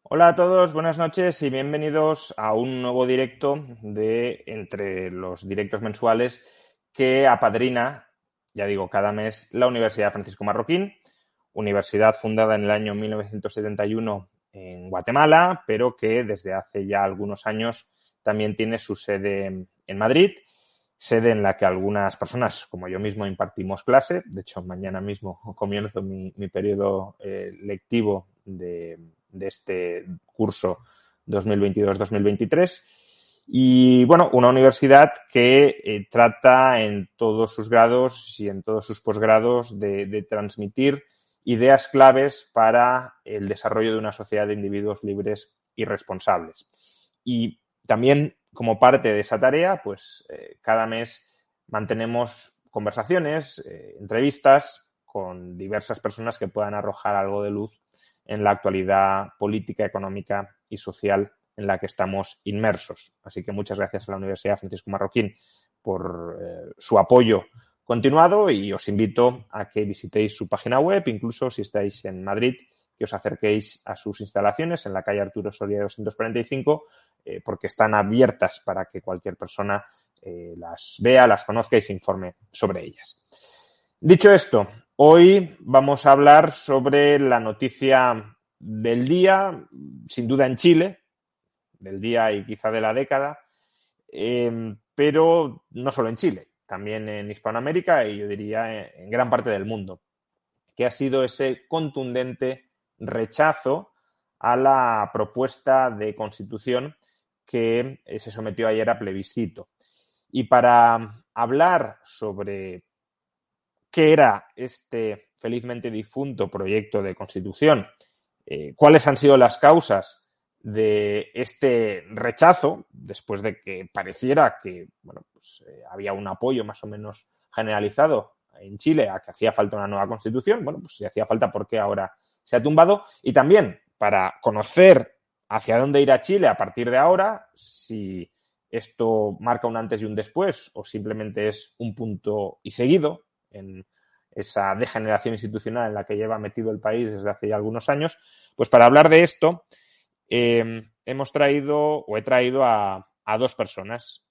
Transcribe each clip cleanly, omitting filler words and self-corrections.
Hola a todos, buenas noches y bienvenidos a un nuevo directo de entre los directos mensuales que apadrina, ya digo, cada mes la Universidad Francisco Marroquín, universidad fundada en el año 1971 en Guatemala, pero que desde hace ya algunos años también tiene su sede en Madrid, sede en la que algunas personas, como yo mismo, impartimos clase. De hecho, mañana mismo comienzo mi periodo lectivo de este curso 2022-2023. Y bueno, una universidad que trata en todos sus grados y en todos sus posgrados de transmitir ideas claves para el desarrollo de una sociedad de individuos libres y responsables. Y también, como parte de esa tarea, pues cada mes mantenemos conversaciones, entrevistas con diversas personas que puedan arrojar algo de luz en la actualidad política, económica y social en la que estamos inmersos. Así que muchas gracias a la Universidad Francisco Marroquín por su apoyo continuado y os invito a que visitéis su página web, incluso si estáis en Madrid, que os acerquéis a sus instalaciones en la calle Arturo Soria 245, porque están abiertas para que cualquier persona las vea, las conozca y se informe sobre ellas. Dicho esto, hoy vamos a hablar sobre la noticia del día, sin duda en Chile, del día y quizá de la década, pero no solo en Chile, también en Hispanoamérica y yo diría en gran parte del mundo, que ha sido ese contundente rechazo a la propuesta de constitución que se sometió ayer a plebiscito. Y para hablar sobre qué era este felizmente difunto proyecto de constitución, cuáles han sido las causas de este rechazo, después de que pareciera que había un apoyo más o menos generalizado en Chile a que hacía falta una nueva constitución. Bueno, pues si hacía falta, ¿por qué ahora se ha tumbado? Y también para conocer hacia dónde irá Chile a partir de ahora, si esto marca un antes y un después o simplemente es un punto y seguido en esa degeneración institucional en la que lleva metido el país desde hace ya algunos años. Pues para hablar de esto he traído a dos personas.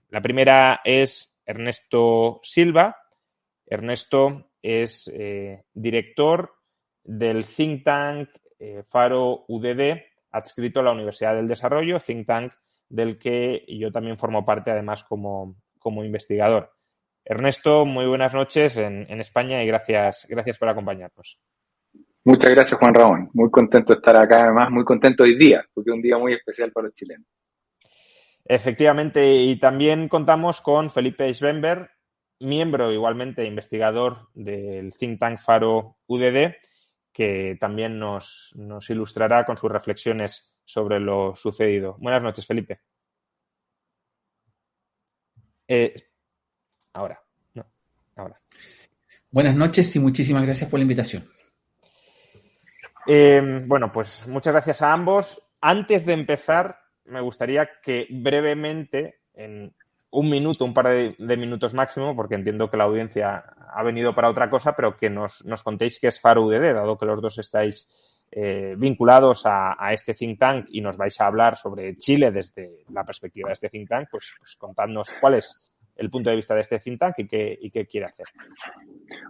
La primera es Ernesto Silva. Ernesto es director del think tank Faro UDD, adscrito a la Universidad del Desarrollo, think tank del que yo también formo parte, además, como investigador. Ernesto, muy buenas noches en España y gracias por acompañarnos. Muchas gracias, Juan Ramón. Muy contento de estar acá, además muy contento hoy día, porque es un día muy especial para los chilenos. Efectivamente, y también contamos con Felipe Schwember, miembro igualmente investigador del think tank Faro UDD, que también nos ilustrará con sus reflexiones sobre lo sucedido. Buenas noches, Felipe. Ahora. Buenas noches y muchísimas gracias por la invitación. Bueno, pues muchas gracias a ambos. Antes de empezar, me gustaría que brevemente, en un par de minutos máximo, porque entiendo que la audiencia ha venido para otra cosa, pero que nos contéis qué es Faro UDD, dado que los dos estáis vinculados a este think tank y nos vais a hablar sobre Chile desde la perspectiva de este think tank, pues contadnos cuál es el punto de vista de este think tank y qué quiere hacer.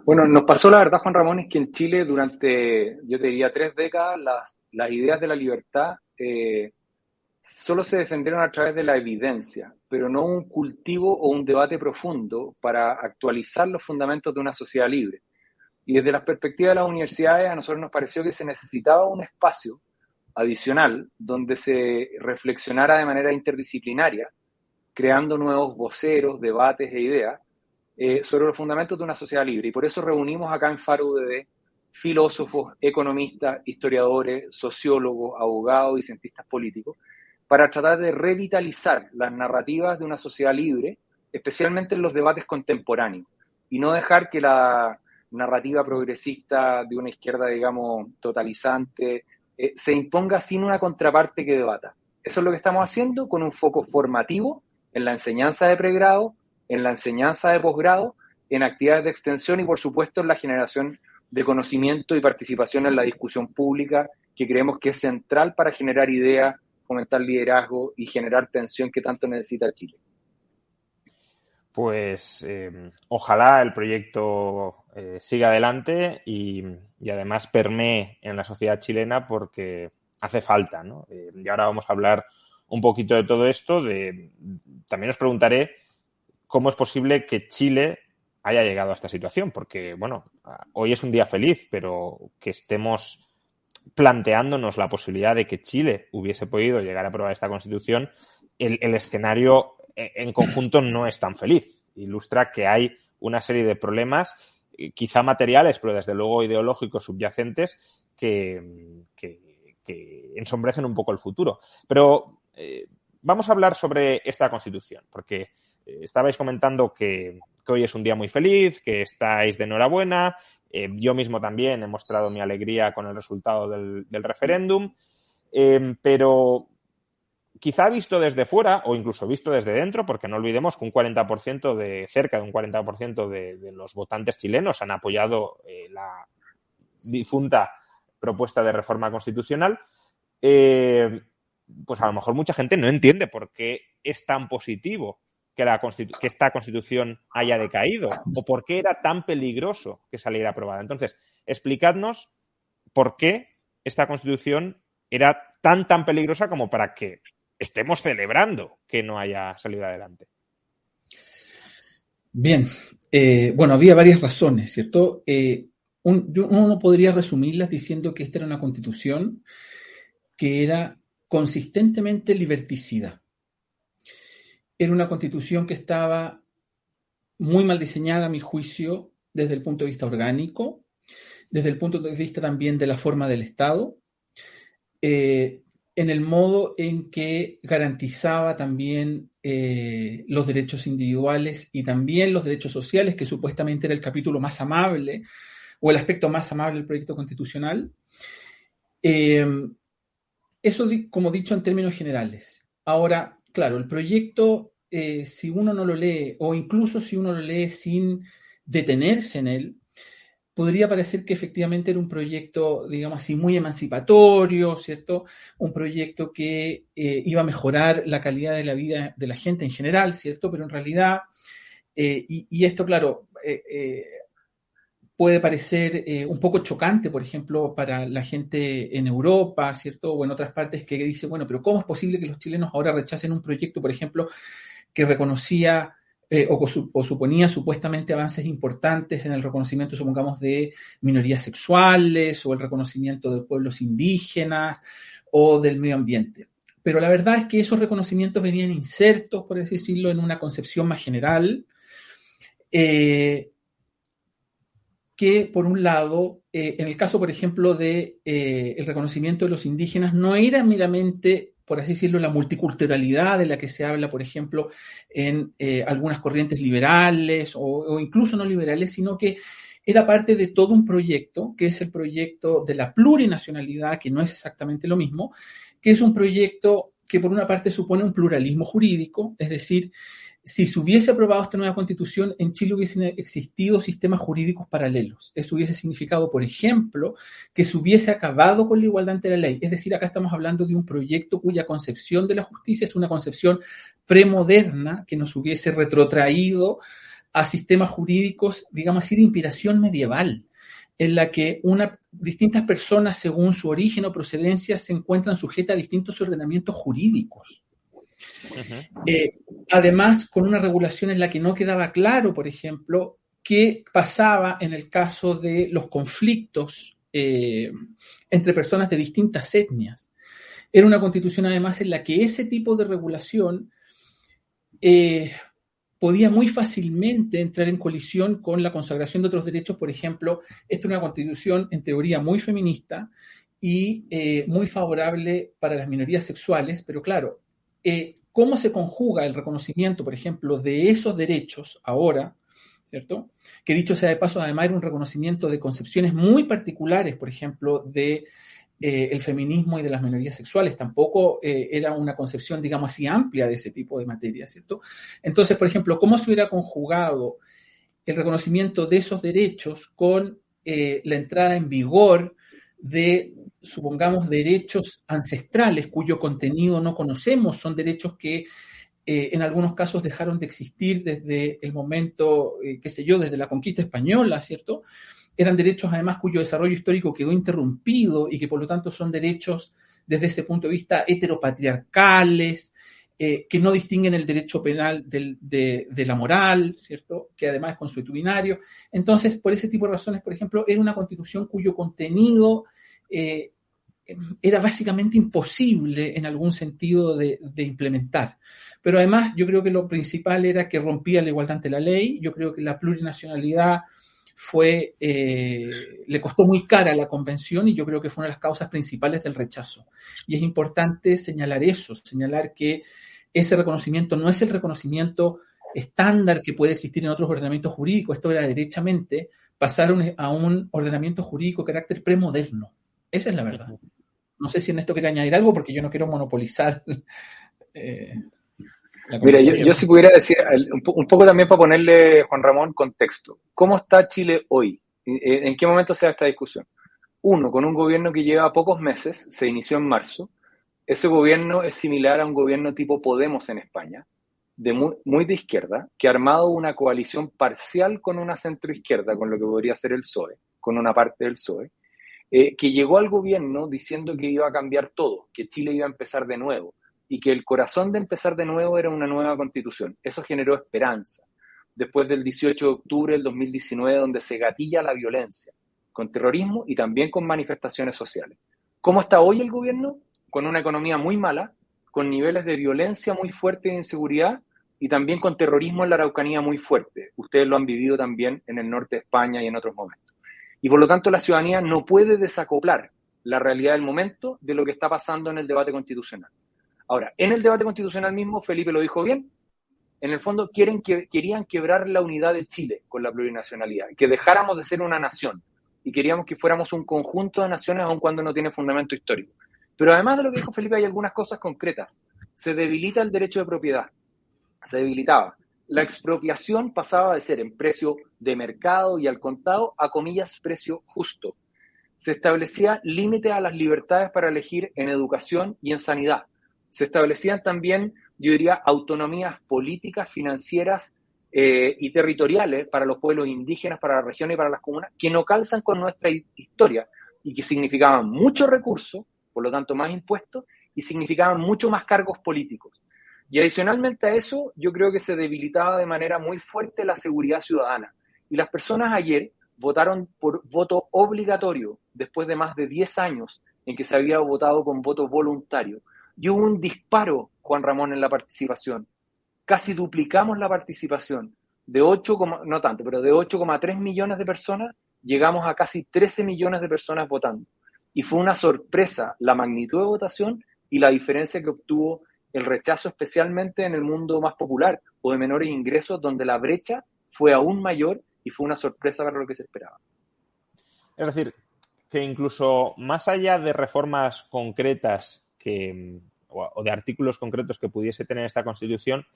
Bueno, nos pasó la verdad, Juan Ramón, es que en Chile durante, yo te diría, 3 décadas, las ideas de la libertad solo se defendieron a través de la evidencia, pero no un cultivo o un debate profundo para actualizar los fundamentos de una sociedad libre. Y desde la perspectiva de las universidades, a nosotros nos pareció que se necesitaba un espacio adicional donde se reflexionara de manera interdisciplinaria, creando nuevos voceros, debates e ideas sobre los fundamentos de una sociedad libre. Y por eso reunimos acá en Faro UDD filósofos, economistas, historiadores, sociólogos, abogados y cientistas políticos para tratar de revitalizar las narrativas de una sociedad libre, especialmente en los debates contemporáneos, y no dejar que la narrativa progresista de una izquierda, digamos, totalizante, se imponga sin una contraparte que debata. Eso es lo que estamos haciendo con un foco formativo en la enseñanza de pregrado, en la enseñanza de posgrado, en actividades de extensión y, por supuesto, en la generación de conocimiento y participación en la discusión pública que creemos que es central para generar ideas, fomentar liderazgo y generar tensión que tanto necesita Chile. Pues ojalá el proyecto siga adelante y además permee en la sociedad chilena porque hace falta, ¿no? Y ahora vamos a hablar un poquito de todo esto. También os preguntaré cómo es posible que Chile haya llegado a esta situación, porque, bueno, hoy es un día feliz, pero que estemos planteándonos la posibilidad de que Chile hubiese podido llegar a aprobar esta Constitución, el escenario en conjunto no es tan feliz. Ilustra que hay una serie de problemas, quizá materiales, pero desde luego ideológicos subyacentes, que ensombrecen un poco el futuro. Pero vamos a hablar sobre esta Constitución, porque estabais comentando que hoy es un día muy feliz, que estáis de enhorabuena. Yo mismo también he mostrado mi alegría con el resultado del referéndum, pero quizá visto desde fuera o incluso visto desde dentro, porque no olvidemos que cerca de un 40% de los votantes chilenos han apoyado la difunta propuesta de reforma constitucional, pues a lo mejor mucha gente no entiende por qué es tan positivo que esta Constitución haya decaído o por qué era tan peligroso que saliera aprobada. Entonces, explicadnos por qué esta Constitución era tan peligrosa como para que estemos celebrando que no haya salido adelante. Bien, bueno, había varias razones, ¿cierto? Uno podría resumirlas diciendo que esta era una Constitución que era consistentemente liberticida. Era una Constitución que estaba muy mal diseñada, a mi juicio, desde el punto de vista orgánico, desde el punto de vista también de la forma del Estado, en el modo en que garantizaba también los derechos individuales y también los derechos sociales, que supuestamente era el capítulo más amable o el aspecto más amable del proyecto constitucional. Eso, como dicho, en términos generales. Ahora, claro, el proyecto, si uno no lo lee, o incluso si uno lo lee sin detenerse en él, podría parecer que efectivamente era un proyecto, digamos así, muy emancipatorio, ¿cierto? Un proyecto que iba a mejorar la calidad de la vida de la gente en general, ¿cierto? Pero en realidad, y esto, claro, puede parecer un poco chocante, por ejemplo, para la gente en Europa, ¿cierto? O en otras partes que dice, bueno, pero ¿cómo es posible que los chilenos ahora rechacen un proyecto, por ejemplo, que reconocía o suponía supuestamente avances importantes en el reconocimiento, supongamos, de minorías sexuales o el reconocimiento de pueblos indígenas o del medio ambiente? Pero la verdad es que esos reconocimientos venían insertos, por así decirlo, en una concepción más general, que por un lado, en el caso, por ejemplo, de el reconocimiento de los indígenas, no era meramente, por así decirlo, la multiculturalidad de la que se habla, por ejemplo, en algunas corrientes liberales o incluso no liberales, sino que era parte de todo un proyecto, que es el proyecto de la plurinacionalidad, que no es exactamente lo mismo, que es un proyecto que por una parte supone un pluralismo jurídico, es decir, si se hubiese aprobado esta nueva Constitución, en Chile hubiesen existido sistemas jurídicos paralelos. Eso hubiese significado, por ejemplo, que se hubiese acabado con la igualdad ante la ley. Es decir, acá estamos hablando de un proyecto cuya concepción de la justicia es una concepción premoderna que nos hubiese retrotraído a sistemas jurídicos, digamos así, de inspiración medieval, en la que distintas personas, según su origen o procedencia, se encuentran sujetas a distintos ordenamientos jurídicos. Además, con una regulación en la que no quedaba claro, por ejemplo, qué pasaba en el caso de los conflictos entre personas de distintas etnias. Era una constitución, además, en la que ese tipo de regulación podía muy fácilmente entrar en colisión con la consagración de otros derechos. Por ejemplo, esta es una constitución, en teoría, muy feminista y muy favorable para las minorías sexuales, pero claro, cómo se conjuga el reconocimiento, por ejemplo, de esos derechos ahora, ¿cierto? Que dicho sea de paso, además era un reconocimiento de concepciones muy particulares, por ejemplo, de el feminismo y de las minorías sexuales. Tampoco era una concepción, digamos así, amplia de ese tipo de materia, ¿cierto? Entonces, por ejemplo, ¿cómo se hubiera conjugado el reconocimiento de esos derechos con la entrada en vigor de supongamos, derechos ancestrales cuyo contenido no conocemos, son derechos que en algunos casos dejaron de existir desde el momento, qué sé yo, desde la conquista española, ¿cierto? Eran derechos además cuyo desarrollo histórico quedó interrumpido y que por lo tanto son derechos desde ese punto de vista heteropatriarcales, que no distinguen el derecho penal de la moral, ¿cierto? Que además es consuetudinario. Entonces, por ese tipo de razones, por ejemplo, era una constitución cuyo contenido era básicamente imposible en algún sentido de implementar. Pero además yo creo que lo principal era que rompía la igualdad ante la ley. Yo creo que la plurinacionalidad le costó muy cara a la convención y yo creo que fue una de las causas principales del rechazo. Y es importante señalar eso, señalar que ese reconocimiento no es el reconocimiento estándar que puede existir en otros ordenamientos jurídicos. Esto era derechamente pasar a un ordenamiento jurídico de carácter premoderno. Esa es la verdad. No sé si en esto quiere añadir algo porque yo no quiero monopolizar la Mira, conversación. yo si pudiera decir un poco también para ponerle, Juan Ramón, contexto. ¿Cómo está Chile hoy? ¿En qué momento se da esta discusión? Uno, con un gobierno que lleva pocos meses, se inició en marzo. Ese gobierno es similar a un gobierno tipo Podemos en España, muy de izquierda, que ha armado una coalición parcial con una centroizquierda, con lo que podría ser el PSOE, con una parte del PSOE, que llegó al gobierno diciendo que iba a cambiar todo, que Chile iba a empezar de nuevo, y que el corazón de empezar de nuevo era una nueva constitución. Eso generó esperanza. Después del 18 de octubre del 2019, donde se gatilla la violencia, con terrorismo y también con manifestaciones sociales. ¿Cómo está hoy el gobierno? Con una economía muy mala, con niveles de violencia muy fuertes e inseguridad, y también con terrorismo en la Araucanía muy fuerte. Ustedes lo han vivido también en el norte de España y en otros momentos. Y por lo tanto la ciudadanía no puede desacoplar la realidad del momento de lo que está pasando en el debate constitucional. Ahora, en el debate constitucional mismo, Felipe lo dijo bien, en el fondo querían quebrar la unidad de Chile con la plurinacionalidad, que dejáramos de ser una nación y queríamos que fuéramos un conjunto de naciones aun cuando no tiene fundamento histórico. Pero además de lo que dijo Felipe, hay algunas cosas concretas. Se debilita el derecho de propiedad, se debilitaba. La expropiación pasaba de ser en precio de mercado y al contado a, comillas, precio justo. Se establecía límite a las libertades para elegir en educación y en sanidad. Se establecían también, yo diría, autonomías políticas, financieras y territoriales para los pueblos indígenas, para las regiones y para las comunas, que no calzan con nuestra historia y que significaban mucho recurso, por lo tanto más impuestos, y significaban mucho más cargos políticos. Y adicionalmente a eso, yo creo que se debilitaba de manera muy fuerte la seguridad ciudadana. Y las personas ayer votaron por voto obligatorio, después de más de 10 años en que se había votado con voto voluntario. Y hubo un disparo, Juan Ramón, en la participación. Casi duplicamos la participación. De 8, no tanto, pero de 8,3 millones de personas, llegamos a casi 13 millones de personas votando. Y fue una sorpresa la magnitud de votación y la diferencia que obtuvo el rechazo, especialmente en el mundo más popular o de menores ingresos, donde la brecha fue aún mayor y fue una sorpresa para lo que se esperaba. Es decir, que incluso más allá de reformas concretas o de artículos concretos que pudiese tener esta Constitución,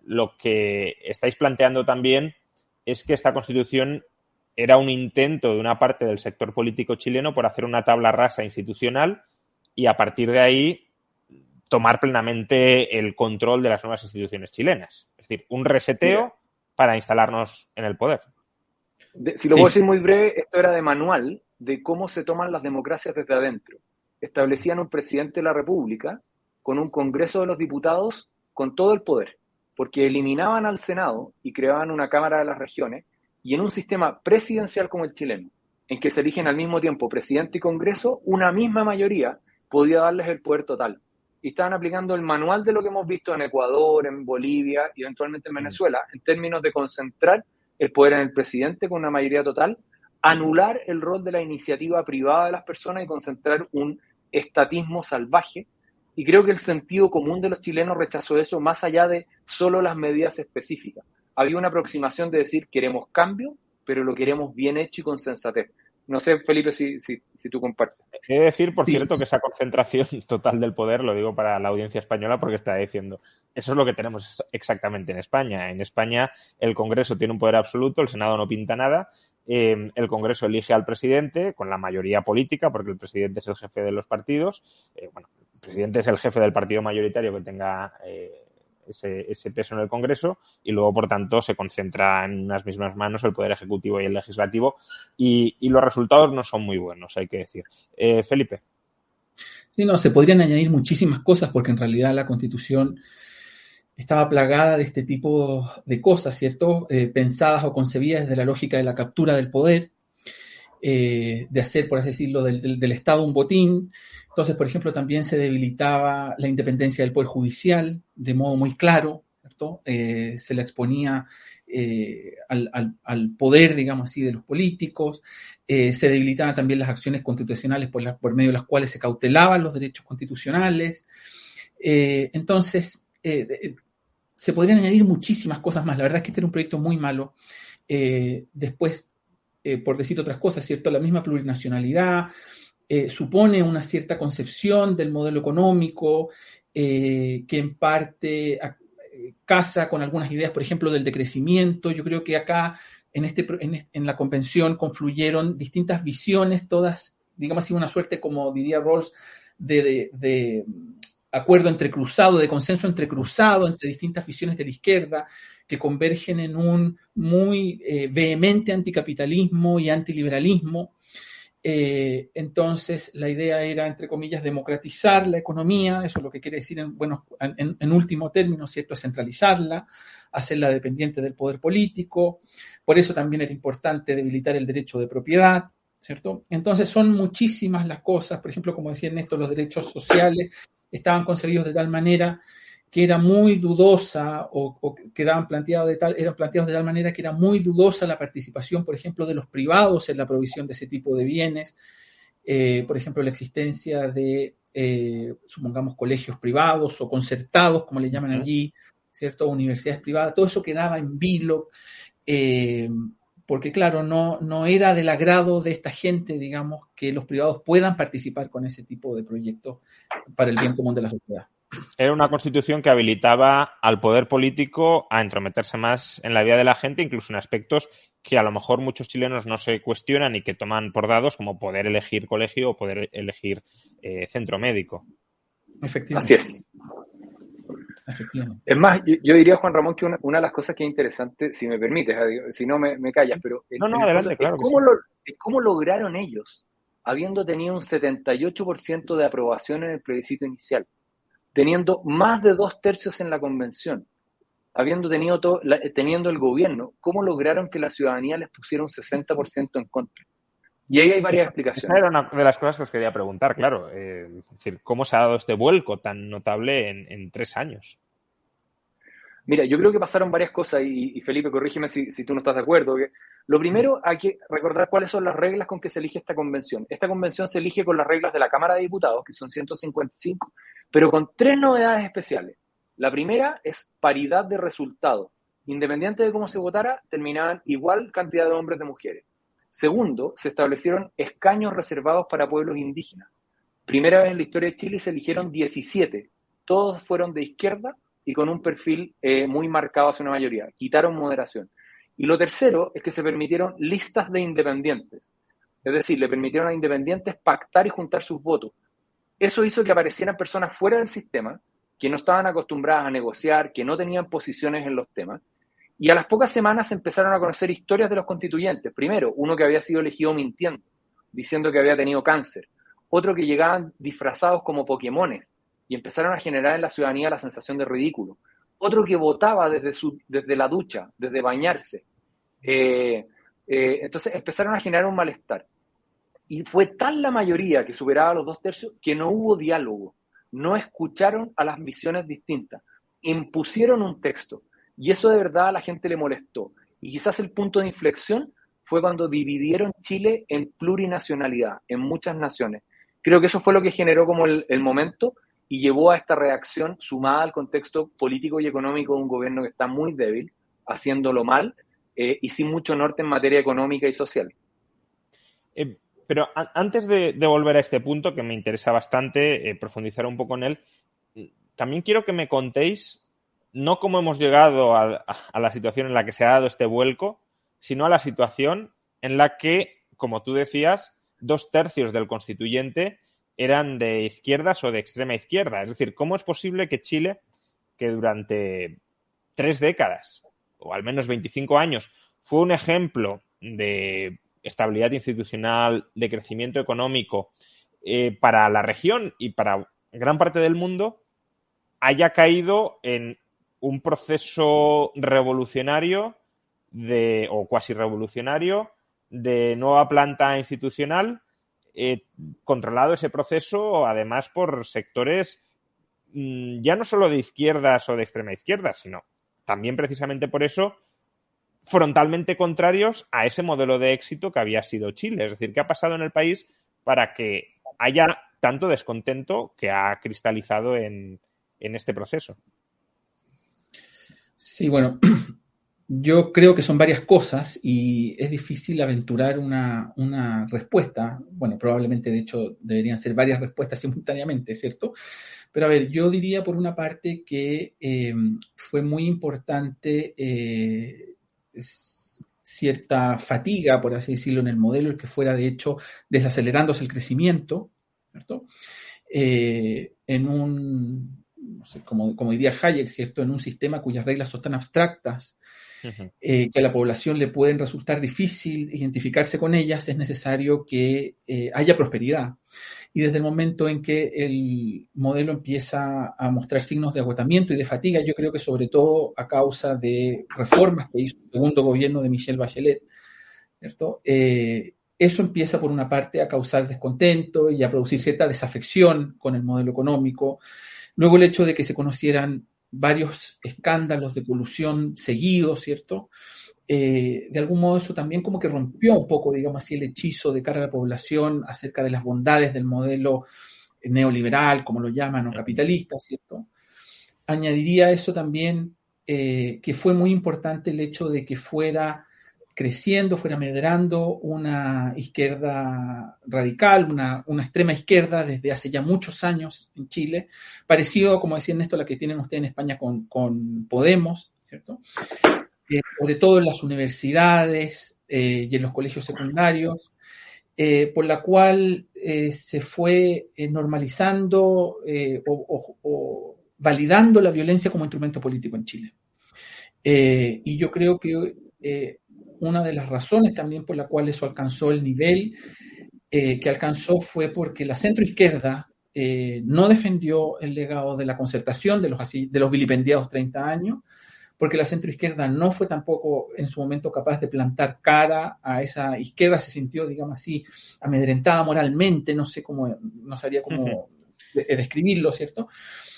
lo que estáis planteando también es que esta Constitución era un intento de una parte del sector político chileno por hacer una tabla rasa institucional y a partir de ahí tomar plenamente el control de las nuevas instituciones chilenas. Es decir, un reseteo para instalarnos en el poder. Si lo puedo decir muy breve, esto era de manual de cómo se toman las democracias desde adentro. Establecían un presidente de la República con un Congreso de los Diputados con todo el poder, porque eliminaban al Senado y creaban una Cámara de las Regiones, y en un sistema presidencial como el chileno, en que se eligen al mismo tiempo presidente y Congreso, una misma mayoría podía darles el poder total. Y estaban aplicando el manual de lo que hemos visto en Ecuador, en Bolivia y eventualmente en Venezuela, en términos de concentrar el poder en el presidente con una mayoría total, anular el rol de la iniciativa privada de las personas y concentrar un estatismo salvaje. Y creo que el sentido común de los chilenos rechazó eso más allá de solo las medidas específicas. Había una aproximación de decir, queremos cambio, pero lo queremos bien hecho y con sensatez. No sé, Felipe, si tú compartes. He de decir, por cierto, que esa concentración total del poder, lo digo para la audiencia española porque está diciendo, eso es lo que tenemos exactamente en España. En España el Congreso tiene un poder absoluto, el Senado no pinta nada el Congreso elige al presidente con la mayoría política, porque el presidente es el jefe de los partidos. El presidente es el jefe del partido mayoritario que tenga ese peso en el Congreso, y luego, por tanto, se concentra en unas mismas manos el Poder Ejecutivo y el Legislativo, y los resultados no son muy buenos, hay que decir. Felipe. Sí, no, se podrían añadir muchísimas cosas porque en realidad la Constitución estaba plagada de este tipo de cosas, ¿cierto? Pensadas o concebidas desde la lógica de la captura del poder, de hacer, por así decirlo, del Estado un botín. Entonces, por ejemplo, también se debilitaba la independencia del Poder Judicial de modo muy claro, ¿cierto? Se le exponía al poder, digamos así, de los políticos. Se debilitaban también las acciones constitucionales por medio de las cuales se cautelaban los derechos constitucionales. Entonces, se podrían añadir muchísimas cosas más. La verdad es que este era un proyecto muy malo. Después, por decir otras cosas, ¿cierto? La misma plurinacionalidad supone una cierta concepción del modelo económico que en parte casa con algunas ideas, por ejemplo, del decrecimiento. Yo creo que acá en la convención confluyeron distintas visiones, todas, digamos así, una suerte, como diría Rawls, de acuerdo entrecruzado, de consenso entrecruzado entre distintas visiones de la izquierda que convergen en un muy vehemente anticapitalismo y antiliberalismo. Entonces, la idea era, entre comillas, democratizar la economía, eso es lo que quiere decir, en último término, ¿cierto?, es centralizarla, hacerla dependiente del poder político. Por eso también era importante debilitar el derecho de propiedad, ¿cierto? Entonces, son muchísimas las cosas. Por ejemplo, como decía Ernesto, los derechos sociales estaban concebidos de tal manera que era muy dudosa o que eran planteados de tal manera que era muy dudosa la participación, por ejemplo, de los privados en la provisión de ese tipo de bienes. Por ejemplo, la existencia de, supongamos, colegios privados o concertados, como le llaman allí, ¿cierto? Universidades privadas, todo eso quedaba en vilo, porque, claro, no era del agrado de esta gente, digamos, que los privados puedan participar con ese tipo de proyectos para el bien común de la sociedad. Era una constitución que habilitaba al poder político a entrometerse más en la vida de la gente, incluso en aspectos que a lo mejor muchos chilenos no se cuestionan y que toman por dados, como poder elegir colegio o poder elegir centro médico. Efectivamente. Así es. Efectivamente. Es más, yo diría, Juan Ramón, que una de las cosas que es interesante, si me permites, si no me callas, pero No, adelante, claro que sí. Es cómo lograron ellos, habiendo tenido un 78% de aprobación en el plebiscito inicial, teniendo más de 2/3 en la convención, habiendo teniendo el gobierno, ¿cómo lograron que la ciudadanía les pusiera un 60% en contra? Y ahí hay varias explicaciones. Esa era una de las cosas que os quería preguntar, claro. Es decir, ¿cómo se ha dado este vuelco tan notable en 3 años? Mira, yo creo que pasaron varias cosas y Felipe, corrígeme si tú no estás de acuerdo. Lo primero, hay que recordar cuáles son las reglas con que se elige esta convención. Esta convención se elige con las reglas de la Cámara de Diputados, que son 155, pero con 3 novedades especiales. La primera es paridad de resultado. Independiente de cómo se votara, terminaban igual cantidad de hombres de mujeres. Segundo, se establecieron escaños reservados para pueblos indígenas. Primera vez en la historia de Chile se eligieron 17. Todos fueron de izquierda y con un perfil muy marcado hacia una mayoría. Quitaron moderación. Y lo tercero es que se permitieron listas de independientes. Es decir, le permitieron a independientes pactar y juntar sus votos. Eso hizo que aparecieran personas fuera del sistema, que no estaban acostumbradas a negociar, que no tenían posiciones en los temas. Y a las pocas semanas se empezaron a conocer historias de los constituyentes. Primero, uno que había sido elegido mintiendo, diciendo que había tenido cáncer. Otro que llegaban disfrazados como Pokémones y empezaron a generar en la ciudadanía la sensación de ridículo. Otro que votaba desde la ducha, desde bañarse. Entonces empezaron a generar un malestar. Y fue tal la mayoría que superaba los 2/3 que no hubo diálogo. No escucharon a las visiones distintas. Impusieron un texto. Y eso de verdad a la gente le molestó. Y quizás el punto de inflexión fue cuando dividieron Chile en plurinacionalidad, en muchas naciones. Creo que eso fue lo que generó como el momento y llevó a esta reacción sumada al contexto político y económico de un gobierno que está muy débil, haciéndolo mal y sin mucho norte en materia económica y social. Pero antes de volver a este punto, que me interesa bastante profundizar un poco en él, también quiero que me contéis no cómo hemos llegado a la situación en la que se ha dado este vuelco, sino a la situación en la que, como tú decías, 2/3 del constituyente eran de izquierdas o de extrema izquierda. Es decir, ¿cómo es posible que Chile, que durante 3 décadas, o al menos 25 años, fue un ejemplo de estabilidad institucional, de crecimiento económico para la región y para gran parte del mundo, haya caído en un proceso revolucionario o cuasi revolucionario de nueva planta institucional, controlado ese proceso además por sectores ya no solo de izquierdas o de extrema izquierda, sino también precisamente por eso frontalmente contrarios a ese modelo de éxito que había sido Chile. Es decir, ¿qué ha pasado en el país para que haya tanto descontento que ha cristalizado en este proceso? Sí, bueno, yo creo que son varias cosas y es difícil aventurar una respuesta. Bueno, probablemente de hecho deberían ser varias respuestas simultáneamente, ¿cierto? Pero a ver, yo diría por una parte que fue muy importante cierta fatiga, por así decirlo, en el modelo, el que fuera de hecho desacelerándose el crecimiento, ¿cierto? En un, no sé, como diría Hayek, ¿cierto? En un sistema cuyas reglas son tan abstractas que a la población le pueden resultar difícil identificarse con ellas, es necesario que haya prosperidad. Y desde el momento en que el modelo empieza a mostrar signos de agotamiento y de fatiga, yo creo que sobre todo a causa de reformas que hizo el segundo gobierno de Michelle Bachelet, ¿cierto? Eso empieza por una parte a causar descontento y a producir cierta desafección con el modelo económico. Luego el hecho de que se conocieran varios escándalos de colusión seguidos, ¿cierto? De algún modo eso también como que rompió un poco, digamos así, el hechizo de cara a la población acerca de las bondades del modelo neoliberal, como lo llaman, o capitalista, ¿cierto? Añadiría a eso también que fue muy importante el hecho de que fuera creciendo, fuera medrando una izquierda radical, una extrema izquierda desde hace ya muchos años en Chile, parecido, como decía Ernesto, a la que tienen ustedes en España con Podemos, ¿cierto? Sobre todo en las universidades y en los colegios secundarios, por la cual se fue normalizando o validando la violencia como instrumento político en Chile. Y yo creo que una de las razones también por la cual eso alcanzó el nivel que alcanzó fue porque la centroizquierda no defendió el legado de la concertación de los vilipendiados 30 años, porque la centroizquierda no fue tampoco en su momento capaz de plantar cara a esa izquierda, se sintió, digamos así, amedrentada moralmente, no sé cómo, no sabría cómo describirlo, ¿cierto?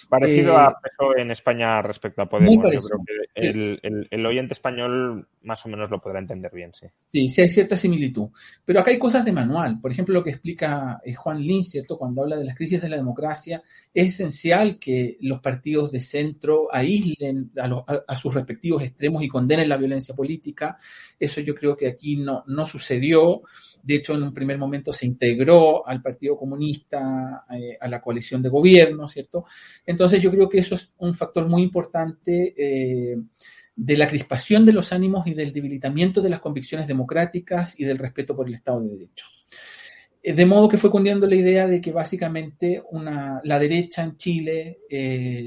Parecido a PSOE en España respecto a Podemos. Muy parecido. Yo creo que el oyente español más o menos lo podrá entender bien, sí. Sí, sí hay cierta similitud. Pero acá hay cosas de manual. Por ejemplo, lo que explica Juan Lin, ¿cierto? Cuando habla de las crisis de la democracia, es esencial que los partidos de centro aíslen a sus respectivos extremos y condenen la violencia política. Eso yo creo que aquí no sucedió. De hecho, en un primer momento se integró al Partido Comunista, a la coalición de gobierno, ¿cierto? Entonces yo creo que eso es un factor muy importante de la crispación de los ánimos y del debilitamiento de las convicciones democráticas y del respeto por el Estado de Derecho. De modo que fue cundiendo la idea de que básicamente la derecha en Chile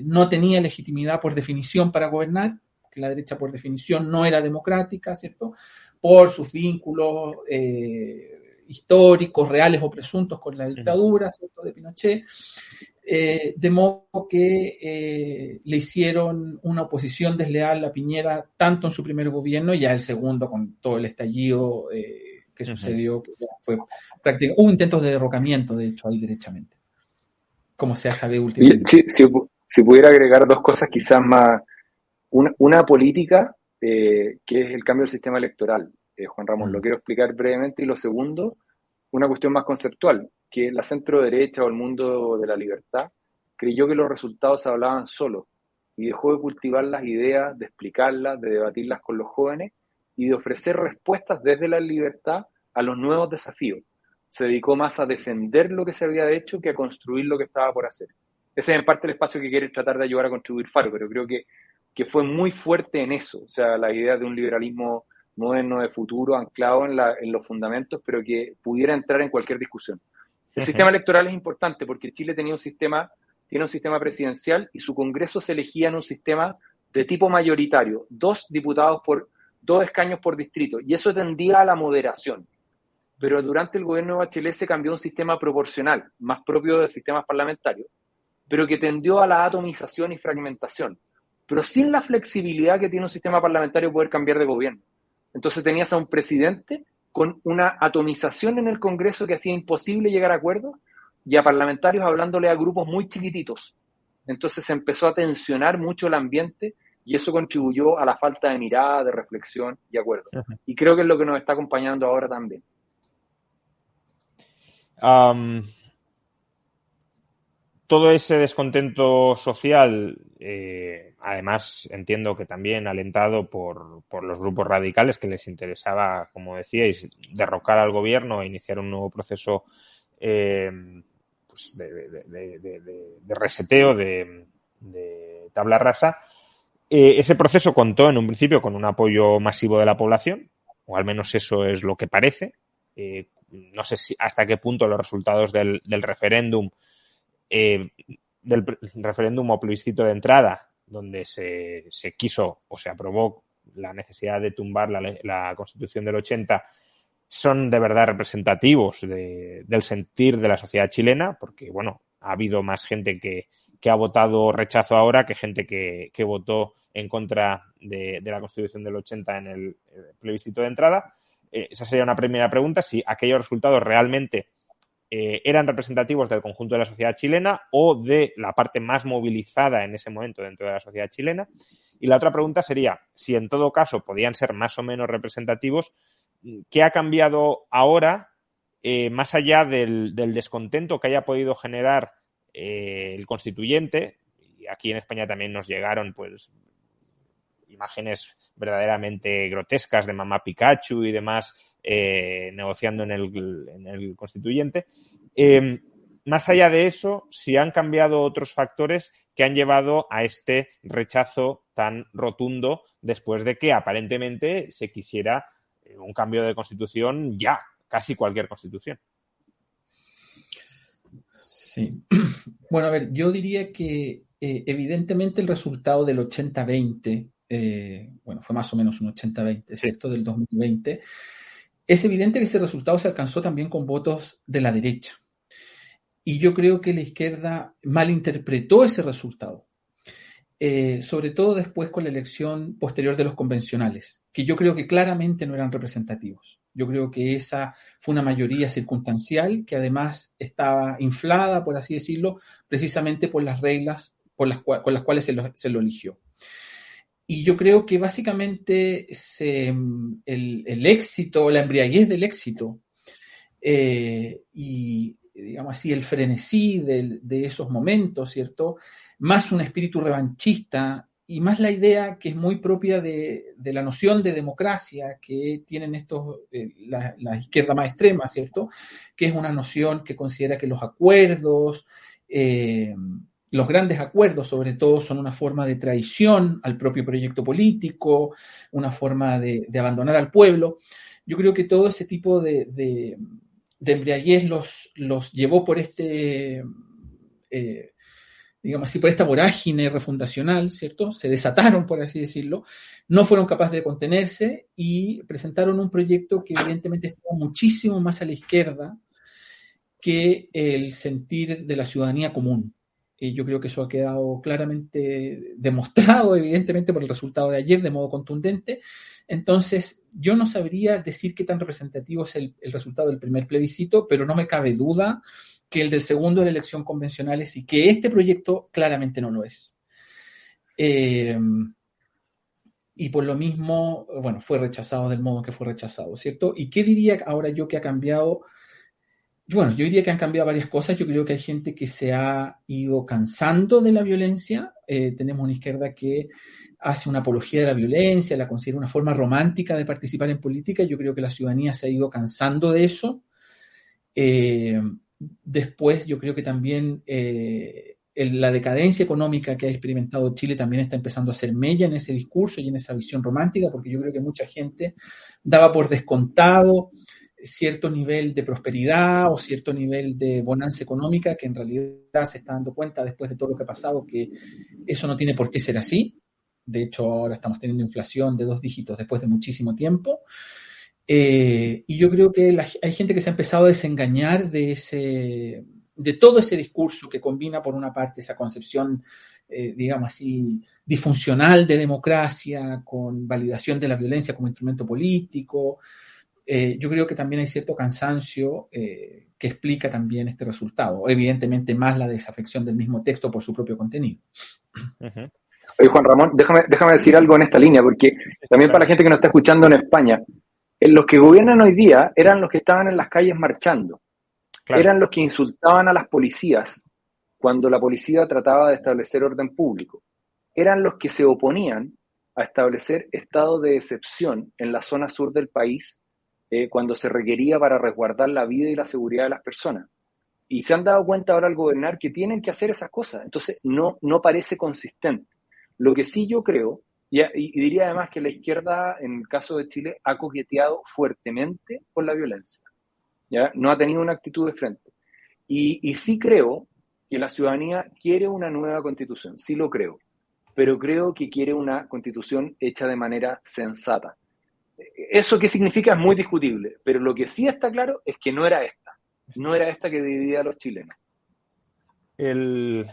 no tenía legitimidad por definición para gobernar, que la derecha por definición no era democrática, ¿cierto? Por sus vínculos históricos, reales o presuntos con la dictadura, ¿cierto?, de Pinochet. De modo que le hicieron una oposición desleal a Piñera tanto en su primer gobierno y ya el segundo con todo el estallido que sucedió, que ya fue prácticamente, hubo intentos de derrocamiento, de hecho, ahí derechamente, como se ha sabido últimamente. Si pudiera agregar dos cosas quizás más, una política, que es el cambio del sistema electoral, Juan Ramón, lo quiero explicar brevemente, y lo segundo, una cuestión más conceptual, que la centro derecha o el mundo de la libertad creyó que los resultados hablaban solos y dejó de cultivar las ideas, de explicarlas, de debatirlas con los jóvenes y de ofrecer respuestas desde la libertad a los nuevos desafíos. Se dedicó más a defender lo que se había hecho que a construir lo que estaba por hacer. Ese es en parte el espacio que quiere tratar de ayudar a contribuir Faro, pero creo que fue muy fuerte en eso, o sea, la idea de un liberalismo moderno, de futuro, anclado en los fundamentos, pero que pudiera entrar en cualquier discusión. El sistema electoral es importante porque Chile tiene un sistema presidencial y su Congreso se elegía en un sistema de tipo mayoritario, 2 diputados por 2 escaños por distrito, y eso tendía a la moderación. Pero durante el gobierno de Bachelet se cambió a un sistema proporcional, más propio de sistemas parlamentarios, pero que tendió a la atomización y fragmentación, pero sin la flexibilidad que tiene un sistema parlamentario poder cambiar de gobierno. Entonces tenías a un presidente con una atomización en el Congreso que hacía imposible llegar a acuerdos y a parlamentarios hablándole a grupos muy chiquititos. Entonces se empezó a tensionar mucho el ambiente y eso contribuyó a la falta de mirada, de reflexión y acuerdo. Y creo que es lo que nos está acompañando ahora también. Todo ese descontento social, además entiendo que también alentado por los grupos radicales que les interesaba, como decíais, derrocar al gobierno e iniciar un nuevo proceso pues de reseteo, de tabla rasa. Ese proceso contó en un principio con un apoyo masivo de la población, o al menos eso es lo que parece. No sé hasta qué punto los resultados del referéndum o plebiscito de entrada, donde se quiso o se aprobó la necesidad de tumbar la Constitución del 80, son de verdad representativos del sentir de la sociedad chilena, porque bueno, ha habido más gente que ha votado rechazo ahora que gente que votó en contra de la Constitución del 80 en el plebiscito de entrada. Esa sería una primera pregunta, si aquellos resultados realmente eran representativos del conjunto de la sociedad chilena o de la parte más movilizada en ese momento dentro de la sociedad chilena. Y la otra pregunta sería, si en todo caso podían ser más o menos representativos, ¿qué ha cambiado ahora, más allá del descontento que haya podido generar el constituyente? Y aquí en España también nos llegaron pues imágenes verdaderamente grotescas de mamá Pikachu y demás negociando en el constituyente. Más allá de eso, si han cambiado otros factores que han llevado a este rechazo tan rotundo después de que aparentemente se quisiera un cambio de constitución ya, casi cualquier constitución. Sí. Bueno, a ver, yo diría que evidentemente el resultado del 80-20, bueno, fue más o menos un 80-20, ¿cierto? Del 2020. Es evidente que ese resultado se alcanzó también con votos de la derecha. Y yo creo que la izquierda malinterpretó ese resultado, sobre todo después con la elección posterior de los convencionales, que yo creo que claramente no eran representativos. Yo creo que esa fue una mayoría circunstancial que además estaba inflada, por así decirlo, precisamente por las reglas con las cuales se lo eligió. Y yo creo que básicamente el éxito, la embriaguez del éxito y, digamos así, el frenesí de esos momentos, ¿cierto? Más un espíritu revanchista y más la idea que es muy propia de la noción de democracia que tienen la izquierda más extrema, ¿cierto? Que es una noción que considera que los acuerdos, los grandes acuerdos, sobre todo, son una forma de traición al propio proyecto político, una forma de abandonar al pueblo. Yo creo que todo ese tipo de embriaguez los llevó por digamos así, por esta vorágine refundacional, ¿cierto? Se desataron, por así decirlo, no fueron capaces de contenerse y presentaron un proyecto que evidentemente estaba muchísimo más a la izquierda que el sentir de la ciudadanía común. Yo creo que eso ha quedado claramente demostrado, evidentemente, por el resultado de ayer, de modo contundente. Entonces, yo no sabría decir qué tan representativo es el resultado del primer plebiscito, pero no me cabe duda que el del segundo de la elección convencional es y que este proyecto claramente no lo es. Y por lo mismo, bueno, fue rechazado del modo que fue rechazado, ¿cierto? ¿Y qué diría ahora yo que ha cambiado? Bueno, yo diría que han cambiado varias cosas. Yo creo que hay gente que se ha ido cansando de la violencia. Tenemos una izquierda que hace una apología de la violencia, la considera una forma romántica de participar en política. Yo creo que la ciudadanía se ha ido cansando de eso. Después, yo creo que también la decadencia económica que ha experimentado Chile también está empezando a hacer mella en ese discurso y en esa visión romántica, porque yo creo que mucha gente daba por descontado cierto nivel de prosperidad o cierto nivel de bonanza económica, que en realidad se está dando cuenta después de todo lo que ha pasado que eso no tiene por qué ser así. De hecho, ahora estamos teniendo inflación de 2 dígitos después de muchísimo tiempo. Y yo creo que hay gente que se ha empezado a desengañar de todo ese discurso que combina, por una parte, esa concepción, digamos así, disfuncional de democracia con validación de la violencia como instrumento político. Yo creo que también hay cierto cansancio que explica también este resultado. Evidentemente, más la desafección del mismo texto por su propio contenido. Uh-huh. Oye, Juan Ramón, déjame decir algo en esta línea, porque también para la gente que nos está escuchando en España, los que gobiernan hoy día eran los que estaban en las calles marchando. Claro. Eran los que insultaban a las policías cuando la policía trataba de establecer orden público. Eran los que se oponían a establecer estado de excepción en la zona sur del país cuando se requería para resguardar la vida y la seguridad de las personas. Y se han dado cuenta ahora al gobernar que tienen que hacer esas cosas. Entonces no parece consistente. Lo que sí yo creo, y diría además que la izquierda, en el caso de Chile, ha coqueteado fuertemente con la violencia. ¿Ya? No ha tenido una actitud de frente. Y sí creo que la ciudadanía quiere una nueva constitución, sí lo creo, pero creo que quiere una constitución hecha de manera sensata. ¿Eso qué significa? Es muy discutible, pero lo que sí está claro es que no era esta que dividía a los chilenos. El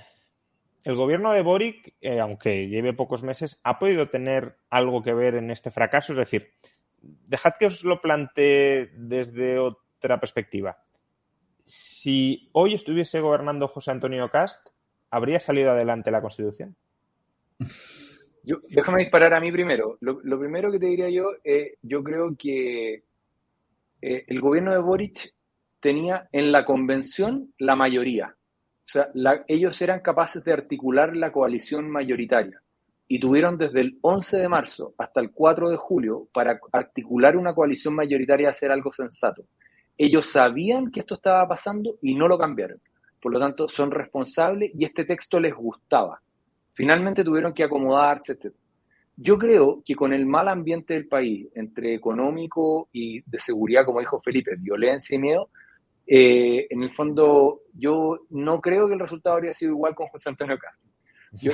gobierno de Boric, aunque lleve pocos meses, ha podido tener algo que ver en este fracaso. Es decir, dejad que os lo plantee desde otra perspectiva. Si hoy estuviese gobernando José Antonio Cast, ¿habría salido adelante la Constitución? Déjame disparar a mí primero. Lo primero que te diría yo creo que el gobierno de Boric tenía en la convención la mayoría. O sea, ellos eran capaces de articular la coalición mayoritaria y tuvieron desde el 11 de marzo hasta el 4 de julio para articular una coalición mayoritaria y hacer algo sensato. Ellos sabían que esto estaba pasando y no lo cambiaron. Por lo tanto, son responsables y este texto les gustaba. Finalmente tuvieron que acomodarse, etc. Yo creo que con el mal ambiente del país, entre económico y de seguridad, como dijo Felipe, violencia y miedo, en el fondo yo no creo que el resultado habría sido igual con José Antonio Cast.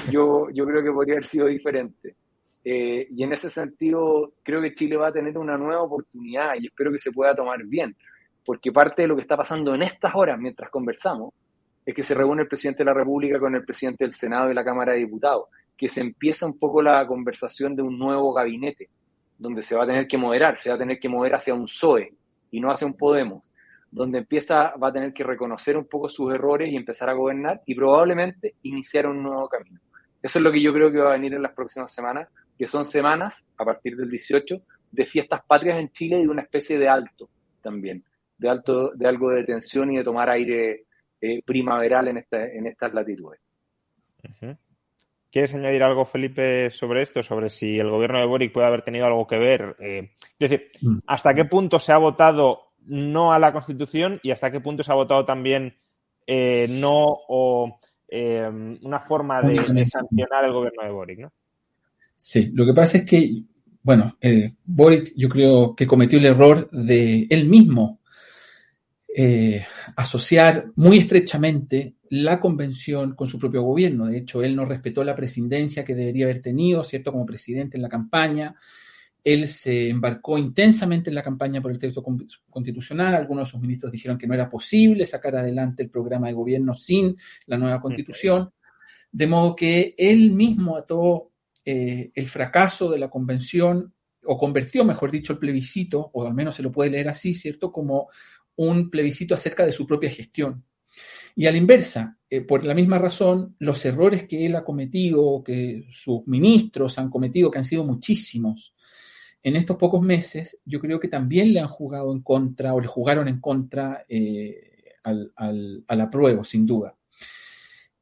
Yo creo que podría haber sido diferente. Y en ese sentido creo que Chile va a tener una nueva oportunidad y espero que se pueda tomar bien, porque parte de lo que está pasando en estas horas mientras conversamos es que se reúne el presidente de la República con el presidente del Senado y la Cámara de Diputados, que se empieza un poco la conversación de un nuevo gabinete, donde se va a tener que moderar, se va a tener que mover hacia un PSOE y no hacia un Podemos, donde va a tener que reconocer un poco sus errores y empezar a gobernar y probablemente iniciar un nuevo camino. Eso es lo que yo creo que va a venir en las próximas semanas, que son semanas, a partir del 18, de fiestas patrias en Chile y de una especie de alto también, de algo de tensión y de tomar aire primaveral en estas latitudes. Uh-huh. ¿Quieres añadir algo, Felipe, sobre esto? Sobre si el gobierno de Boric puede haber tenido algo que ver. Es decir, ¿hasta qué punto se ha votado no a la Constitución y hasta qué punto se ha votado también no o una forma de sancionar el gobierno de Boric, ¿no? Sí, lo que pasa es que, bueno, Boric yo creo que cometió el error de él mismo asociar muy estrechamente la convención con su propio gobierno. De hecho, él no respetó la presidencia que debería haber tenido, ¿cierto?, como presidente en la campaña. Él se embarcó intensamente en la campaña por el texto constitucional. Algunos de sus ministros dijeron que no era posible sacar adelante el programa de gobierno sin la nueva constitución. De modo que él mismo ató el fracaso de la convención, o convirtió, mejor dicho, el plebiscito, o al menos se lo puede leer así, ¿cierto?, como un plebiscito acerca de su propia gestión. Y a la inversa, por la misma razón, los errores que él ha cometido, que sus ministros han cometido, que han sido muchísimos, en estos pocos meses, yo creo que también le han jugado en contra, o le jugaron en contra al apruebo, sin duda.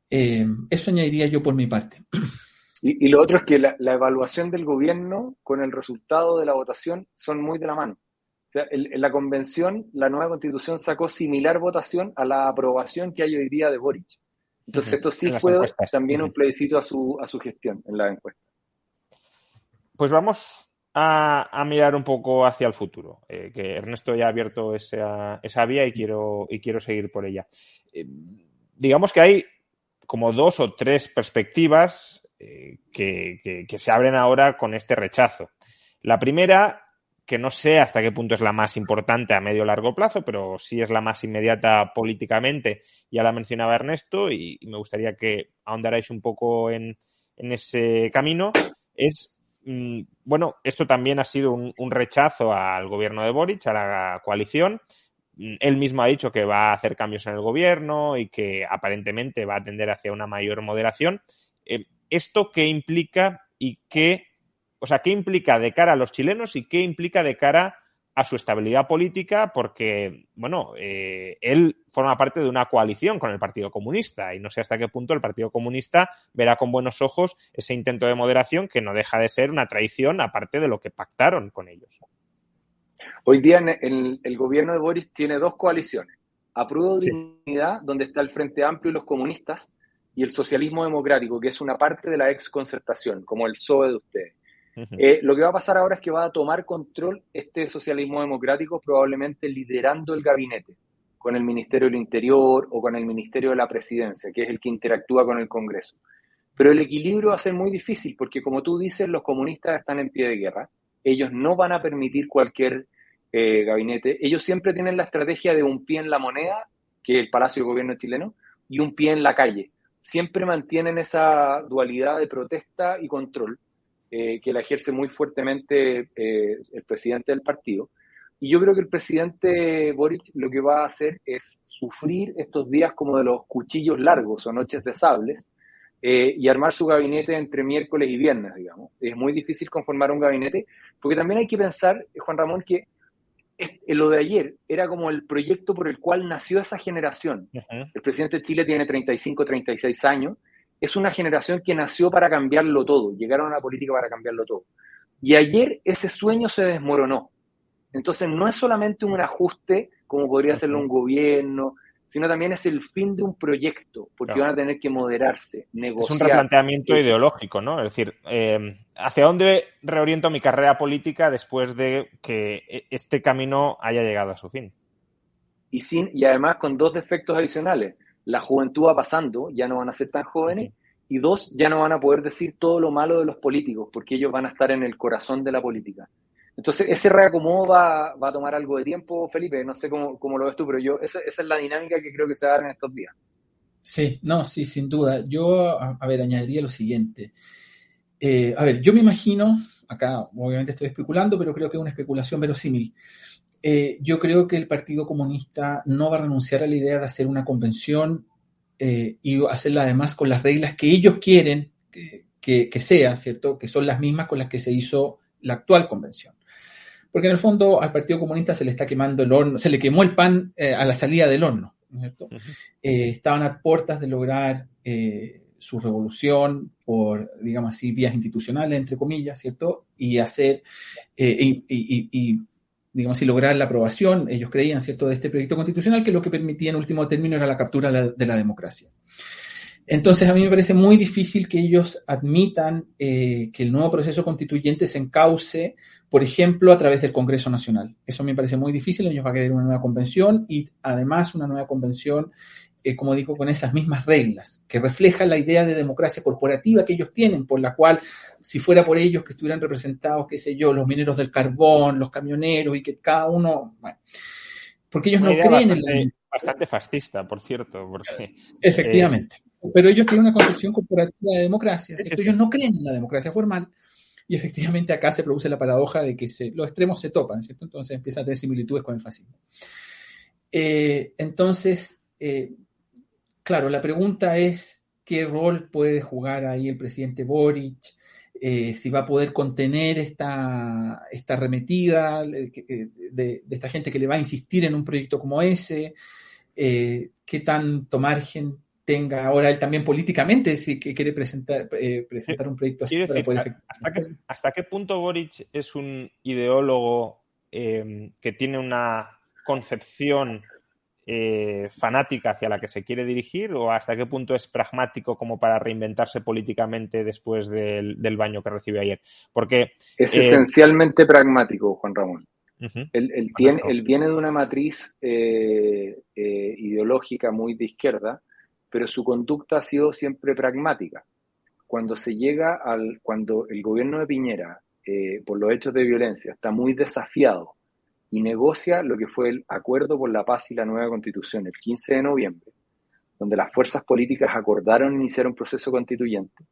Eso añadiría yo por mi parte. Y lo otro es que la evaluación del gobierno con el resultado de la votación son muy de la mano. O sea, en la convención, la nueva constitución sacó similar votación a la aprobación que hay hoy día de Boric. Entonces esto sí En las fue encuestas. también un plebiscito a su gestión en la encuesta. Pues vamos a mirar un poco hacia el futuro, que Ernesto ya ha abierto esa vía y quiero seguir por ella. Digamos que hay como 2 o 3 perspectivas que se abren ahora con este rechazo. La primera, que no sé hasta qué punto es la más importante a medio o largo plazo, pero sí es la más inmediata políticamente, ya la mencionaba Ernesto, y me gustaría que ahondarais un poco en ese camino, es, bueno, esto también ha sido un rechazo al gobierno de Boric, a la coalición. Él mismo ha dicho que va a hacer cambios en el gobierno y que aparentemente va a tender hacia una mayor moderación. ¿Esto qué implica y qué implica de cara a los chilenos y qué implica de cara a su estabilidad política? Porque, bueno, él forma parte de una coalición con el Partido Comunista y no sé hasta qué punto el Partido Comunista verá con buenos ojos ese intento de moderación que no deja de ser una traición aparte de lo que pactaron con ellos. Hoy día el gobierno de Boris tiene 2 coaliciones. Apruebo Dignidad, donde está el Frente Amplio y los comunistas, y el Socialismo Democrático, que es una parte de la ex concertación, como el PSOE de ustedes. Lo que va a pasar ahora es que va a tomar control este socialismo democrático, probablemente liderando el gabinete, con el Ministerio del Interior o con el Ministerio de la Presidencia, que es el que interactúa con el Congreso. Pero el equilibrio va a ser muy difícil, porque como tú dices, los comunistas están en pie de guerra. Ellos no van a permitir cualquier gabinete. Ellos siempre tienen la estrategia de un pie en la moneda, que es el Palacio de Gobierno chileno, y un pie en la calle. Siempre mantienen esa dualidad de protesta y control, que la ejerce muy fuertemente el presidente del partido. Y yo creo que el presidente Boric lo que va a hacer es sufrir estos días como de los cuchillos largos o noches de sables, y armar su gabinete entre miércoles y viernes, digamos. Es muy difícil conformar un gabinete, porque también hay que pensar, Juan Ramón, que lo de ayer era como el proyecto por el cual nació esa generación. El presidente de Chile tiene 35, 36 años, es una generación que nació para cambiarlo todo, llegaron a la política para cambiarlo todo. Y ayer ese sueño se desmoronó. Entonces no es solamente un ajuste, como podría hacerlo un gobierno, sino también es el fin de un proyecto, porque van a tener que moderarse, negociar. Es un replanteamiento ideológico, ¿no? Es decir, ¿hacia dónde reoriento mi carrera política después de que este camino haya llegado a su fin? Y además con 2 defectos adicionales. La juventud va pasando, ya no van a ser tan jóvenes, y 2, ya no van a poder decir todo lo malo de los políticos, porque ellos van a estar en el corazón de la política. Entonces, ese reacomodo va a tomar algo de tiempo, Felipe, no sé cómo lo ves tú, pero esa es la dinámica que creo que se va a dar en estos días. Sí, no, sí, sin duda. Yo, a ver, añadiría lo siguiente. A ver, yo me imagino, acá obviamente estoy especulando, pero creo que es una especulación verosímil. Yo creo que el Partido Comunista no va a renunciar a la idea de hacer una convención y hacerla además con las reglas que ellos quieren que sea, ¿cierto? Que son las mismas con las que se hizo la actual convención. Porque en el fondo al Partido Comunista se le está quemando el horno, se le quemó el pan a la salida del horno, ¿cierto? Estaban a puertas de lograr su revolución por, digamos así, vías institucionales, entre comillas, ¿cierto? Y hacer, digamos así, lograr la aprobación, ellos creían, ¿cierto?, de este proyecto constitucional, que lo que permitía en último término era la captura de la democracia. Entonces, a mí me parece muy difícil que ellos admitan que el nuevo proceso constituyente se encauce, por ejemplo, a través del Congreso Nacional. Eso me parece muy difícil. Ellos van a querer una nueva convención y, además, una nueva convención, como digo, con esas mismas reglas, que reflejan la idea de democracia corporativa que ellos tienen, por la cual, si fuera por ellos que estuvieran representados, qué sé yo, los mineros del carbón, los camioneros, y que cada uno... Bueno, porque ellos no creen en la... Bastante fascista, por cierto. Porque, efectivamente. Pero ellos tienen una concepción corporativa de democracia, ¿cierto? Ellos no creen en la democracia formal y efectivamente acá se produce la paradoja de que los extremos se topan, ¿cierto? Entonces empieza a tener similitudes con el fascismo. Entonces, claro, la pregunta es qué rol puede jugar ahí el presidente Boric, si va a poder contener esta arremetida de esta gente que le va a insistir en un proyecto como ese, qué tanto margen tenga ahora él también políticamente, si que quiere presentar un proyecto así para poder efectuar. ¿Hasta qué punto Boric es un ideólogo que tiene una concepción fanática hacia la que se quiere dirigir, o hasta qué punto es pragmático como para reinventarse políticamente después del baño que recibió ayer? Porque es esencialmente pragmático, Juan Ramón. Uh-huh. Él viene de una matriz ideológica muy de izquierda, pero su conducta ha sido siempre pragmática. Cuando el gobierno de Piñera, por los hechos de violencia, está muy desafiado y negocia lo que fue el Acuerdo por la Paz y la Nueva Constitución el 15 de noviembre, donde las fuerzas políticas acordaron iniciar un proceso constituyente,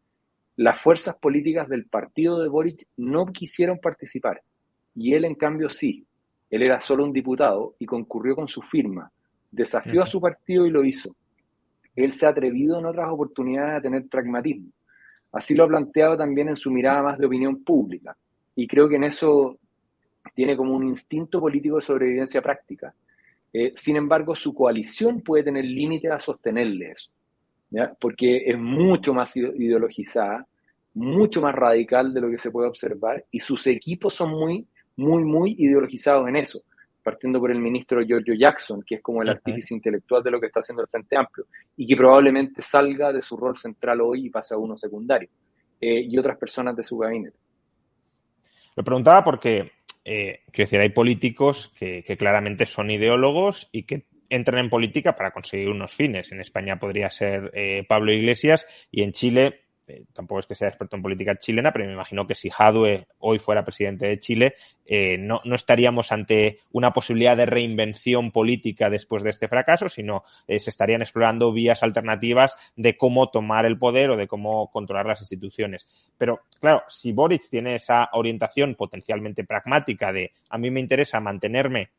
las fuerzas políticas del partido de Boric no quisieron participar, y él en cambio sí. Él era solo un diputado y concurrió con su firma, desafió a su partido y lo hizo. Él se ha atrevido en otras oportunidades a tener pragmatismo. Así lo ha planteado también en su mirada más de opinión pública, y creo que en eso tiene como un instinto político de sobrevivencia práctica. Sin embargo, su coalición puede tener límites a sostenerle eso, ¿ya? Porque es mucho más ideologizada, mucho más radical de lo que se puede observar, y sus equipos son muy ideologizados en eso, partiendo por el ministro Giorgio Jackson, que es como el artífice intelectual de lo que está haciendo el Frente Amplio, y que probablemente salga de su rol central hoy y pase a uno secundario, y otras personas de su gabinete. Lo preguntaba porque, quiero decir, hay políticos que claramente son ideólogos y que entran en política para conseguir unos fines. En España podría ser Pablo Iglesias, y en Chile, tampoco es que sea experto en política chilena, pero me imagino que si Jadwe hoy fuera presidente de Chile, no estaríamos ante una posibilidad de reinvención política después de este fracaso, sino se estarían explorando vías alternativas de cómo tomar el poder o de cómo controlar las instituciones. Pero, claro, si Boric tiene esa orientación potencialmente pragmática de a mí me interesa mantenerme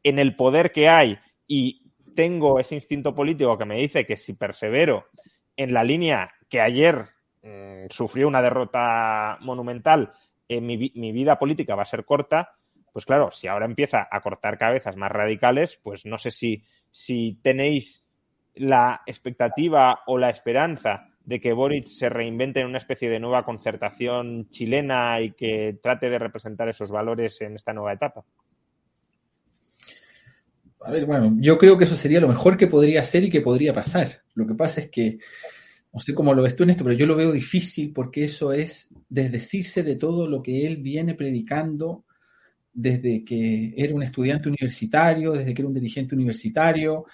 en el poder que hay y tengo ese instinto político que me dice que si persevero en la línea que ayer sufrió una derrota monumental, mi vida política va a ser corta, pues claro, si ahora empieza a cortar cabezas más radicales, pues no sé si tenéis la expectativa o la esperanza de que Boric se reinvente en una especie de nueva concertación chilena y que trate de representar esos valores en esta nueva etapa. A ver, bueno, yo creo que eso sería lo mejor que podría hacer y que podría pasar. Lo que pasa es que no sé cómo lo ves tú en esto, pero yo lo veo difícil porque eso es desdecirse de todo lo que él viene predicando desde que era un estudiante universitario, desde que era un dirigente universitario,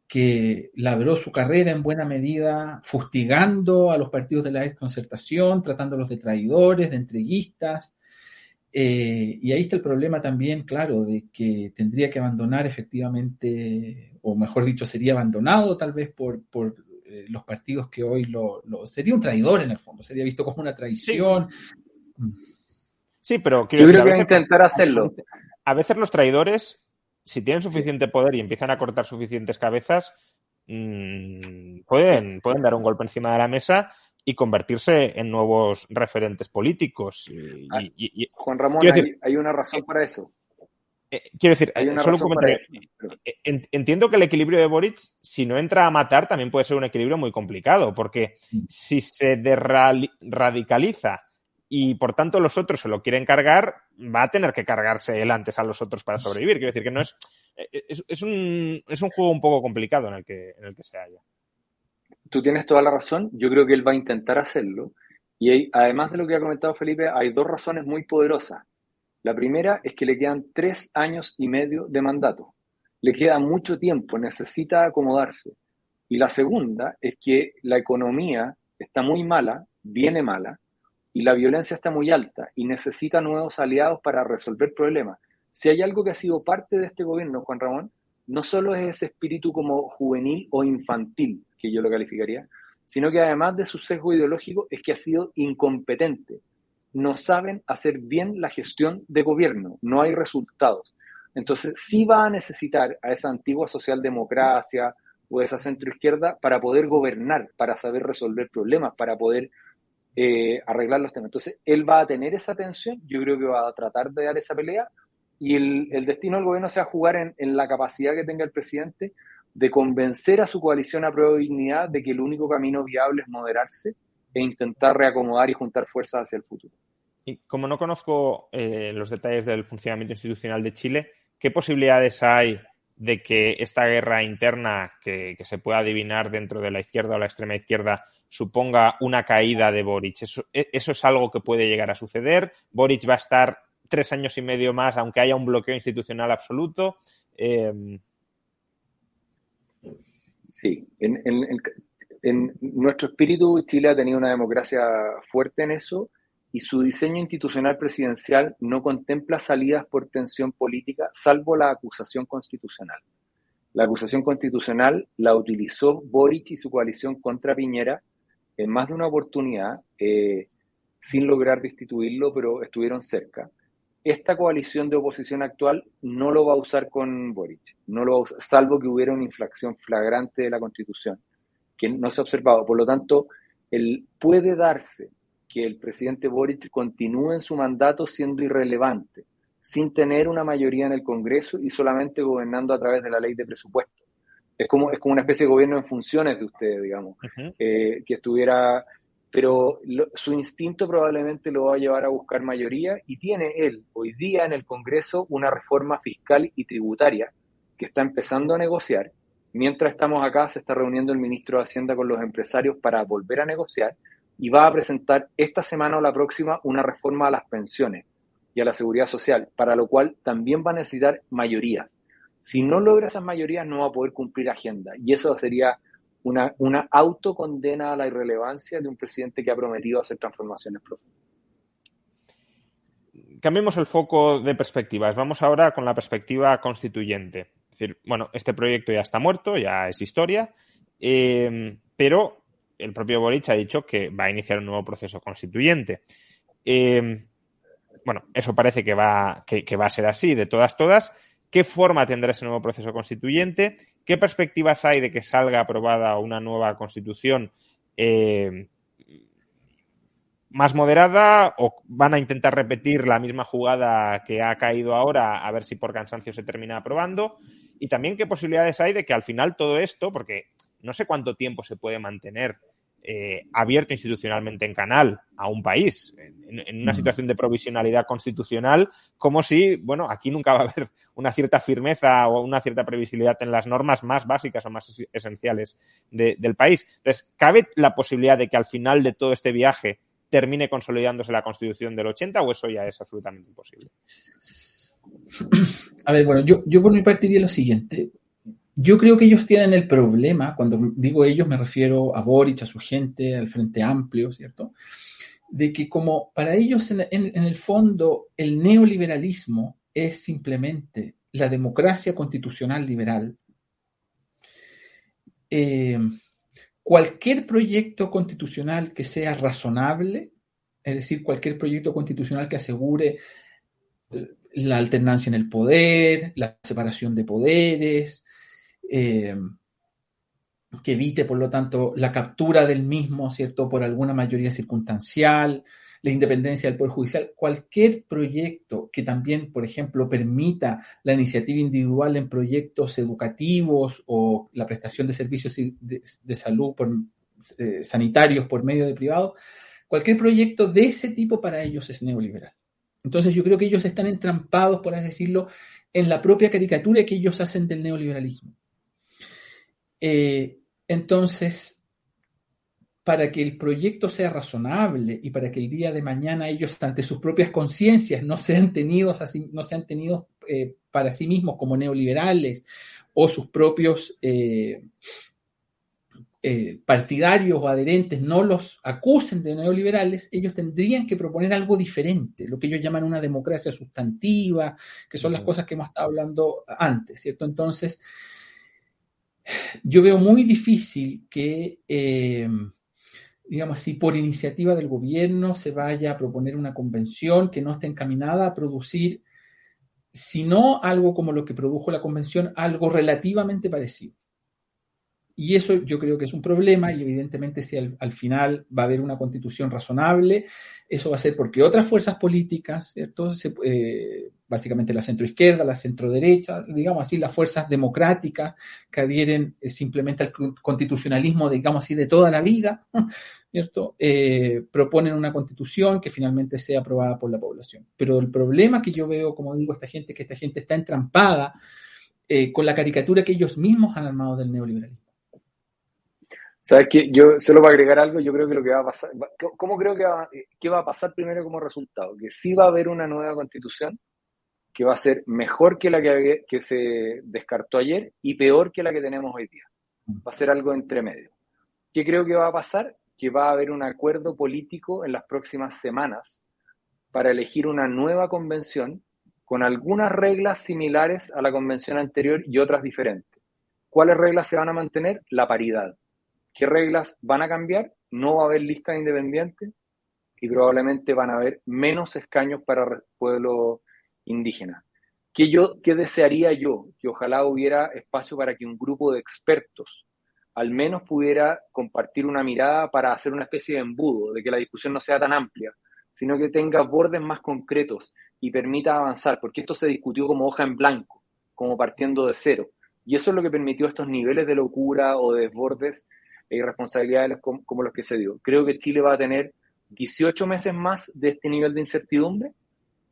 que labró su carrera en buena medida fustigando a los partidos de la exconcertación, tratándolos de traidores, de entreguistas. Y ahí está el problema también, claro, de que tendría que abandonar efectivamente, o mejor dicho, sería abandonado tal vez por los partidos que hoy sería un traidor en el fondo, sería visto como una traición. Sí, pero quiero decir, a veces, intentar hacerlo. A veces los traidores, si tienen suficiente poder y empiezan a cortar suficientes cabezas, pueden dar un golpe encima de la mesa y convertirse en nuevos referentes políticos. Juan Ramón, hay una razón para eso. Quiero decir, solo un comentario. Entiendo que el equilibrio de Boric, si no entra a matar, también puede ser un equilibrio muy complicado, porque si se radicaliza y por tanto los otros se lo quieren cargar, va a tener que cargarse él antes a los otros para sobrevivir. Quiero decir que no es un juego un poco complicado en el que se halla. Tú tienes toda la razón. Yo creo que él va a intentar hacerlo. Y además de lo que ha comentado Felipe, hay dos razones muy poderosas. La primera es que le quedan 3 años y medio de mandato. Le queda mucho tiempo, necesita acomodarse. Y la segunda es que la economía está muy mala, viene mala, y la violencia está muy alta y necesita nuevos aliados para resolver problemas. Si hay algo que ha sido parte de este gobierno, Juan Ramón, no solo es ese espíritu como juvenil o infantil, que yo lo calificaría, sino que además de su sesgo ideológico es que ha sido incompetente. No saben hacer bien la gestión de gobierno, no hay resultados. Entonces sí va a necesitar a esa antigua socialdemocracia o esa centroizquierda para poder gobernar, para saber resolver problemas, para poder arreglar los temas. Entonces él va a tener esa tensión, yo creo que va a tratar de dar esa pelea, y el destino del gobierno se va a jugar en la capacidad que tenga el presidente de convencer a su coalición a Prueba de Dignidad de que el único camino viable es moderarse e intentar reacomodar y juntar fuerzas hacia el futuro. Y como no conozco los detalles del funcionamiento institucional de Chile, ¿qué posibilidades hay de que esta guerra interna que se pueda adivinar dentro de la izquierda o la extrema izquierda suponga una caída de Boric? ¿Eso es algo que puede llegar a suceder? ¿Boric va a estar 3 años y medio más, aunque haya un bloqueo institucional absoluto? Sí, en nuestro espíritu Chile ha tenido una democracia fuerte en eso y su diseño institucional presidencial no contempla salidas por tensión política, salvo la acusación constitucional. La acusación constitucional la utilizó Boric y su coalición contra Piñera en más de una oportunidad, sin lograr destituirlo, pero estuvieron cerca. Esta coalición de oposición actual no lo va a usar con Boric, no lo va a usar, salvo que hubiera una infracción flagrante de la Constitución, que no se ha observado. Por lo tanto, puede darse que el presidente Boric continúe en su mandato siendo irrelevante, sin tener una mayoría en el Congreso y solamente gobernando a través de la ley de presupuesto. Es como una especie de gobierno en funciones de ustedes, digamos, que estuviera... Pero su instinto probablemente lo va a llevar a buscar mayoría y tiene él hoy día en el Congreso una reforma fiscal y tributaria que está empezando a negociar. Mientras estamos acá se está reuniendo el ministro de Hacienda con los empresarios para volver a negociar y va a presentar esta semana o la próxima una reforma a las pensiones y a la seguridad social, para lo cual también va a necesitar mayorías. Si no logra esas mayorías no va a poder cumplir agenda y eso sería una autocondena a la irrelevancia de un presidente que ha prometido hacer transformaciones profundas. Cambiemos el foco de perspectivas. Vamos ahora con la perspectiva constituyente. Es decir, bueno, este proyecto ya está muerto, ya es historia, pero el propio Boric ha dicho que va a iniciar un nuevo proceso constituyente. Bueno, eso parece que va a ser así, de todas. ¿Qué forma tendrá ese nuevo proceso constituyente? ¿Qué perspectivas hay de que salga aprobada una nueva constitución más moderada, o van a intentar repetir la misma jugada que ha caído ahora a ver si por cansancio se termina aprobando? Y también qué posibilidades hay de que al final todo esto, porque no sé cuánto tiempo se puede mantener abierto institucionalmente en canal a un país en una situación de provisionalidad constitucional, como si, bueno, aquí nunca va a haber una cierta firmeza o una cierta previsibilidad en las normas más básicas o más esenciales del país. Entonces, ¿cabe la posibilidad de que al final de todo este viaje termine consolidándose la Constitución del 80 o eso ya es absolutamente imposible? A ver, bueno, yo por mi parte diría lo siguiente. Yo creo que ellos tienen el problema, cuando digo ellos me refiero a Boric, a su gente, al Frente Amplio, ¿cierto? De que como para ellos en el fondo el neoliberalismo es simplemente la democracia constitucional liberal, cualquier proyecto constitucional que sea razonable, es decir, cualquier proyecto constitucional que asegure la alternancia en el poder, la separación de poderes, que evite, por lo tanto, la captura del mismo, ¿cierto?, por alguna mayoría circunstancial, la independencia del Poder Judicial, cualquier proyecto que también, por ejemplo, permita la iniciativa individual en proyectos educativos o la prestación de servicios de salud sanitarios por medio de privados, cualquier proyecto de ese tipo para ellos es neoliberal. Entonces yo creo que ellos están entrampados, por así decirlo, en la propia caricatura que ellos hacen del neoliberalismo. Entonces, para que el proyecto sea razonable y para que el día de mañana ellos ante sus propias conciencias no sean tenidos para sí mismos como neoliberales o sus propios partidarios o adherentes no los acusen de neoliberales, ellos tendrían que proponer algo diferente, lo que ellos llaman una democracia sustantiva, que son las cosas que hemos estado hablando antes, ¿cierto? Entonces, yo veo muy difícil que, digamos así, por iniciativa del gobierno se vaya a proponer una convención que no esté encaminada a producir, si no algo como lo que produjo la convención, algo relativamente parecido. Y eso yo creo que es un problema y evidentemente si al final va a haber una constitución razonable, eso va a ser porque otras fuerzas políticas, ¿cierto? Básicamente la centroizquierda, la centroderecha, digamos así, las fuerzas democráticas que adhieren simplemente al constitucionalismo, digamos así, de toda la vida, ¿cierto? Proponen una constitución que finalmente sea aprobada por la población. Pero el problema que yo veo, como digo, que esta gente está entrampada con la caricatura que ellos mismos han armado del neoliberalismo. ¿Sabes qué? Yo, solo para agregar algo, yo creo que lo que va a pasar, ¿cómo creo que va a pasar primero como resultado? Que sí va a haber una nueva constitución que va a ser mejor que la que se descartó ayer y peor que la que tenemos hoy día. Va a ser algo entre medio. ¿Qué creo que va a pasar? Que va a haber un acuerdo político en las próximas semanas para elegir una nueva convención con algunas reglas similares a la convención anterior y otras diferentes. ¿Cuáles reglas se van a mantener? La paridad. ¿Qué reglas van a cambiar? No va a haber lista independiente y probablemente van a haber menos escaños para pueblos indígenas. ¿Qué desearía yo? Que ojalá hubiera espacio para que un grupo de expertos al menos pudiera compartir una mirada para hacer una especie de embudo, de que la discusión no sea tan amplia, sino que tenga bordes más concretos y permita avanzar, porque esto se discutió como hoja en blanco, como partiendo de cero. Y eso es lo que permitió estos niveles de locura o de desbordes e irresponsabilidades como los que se dio. Creo que Chile va a tener 18 meses más de este nivel de incertidumbre.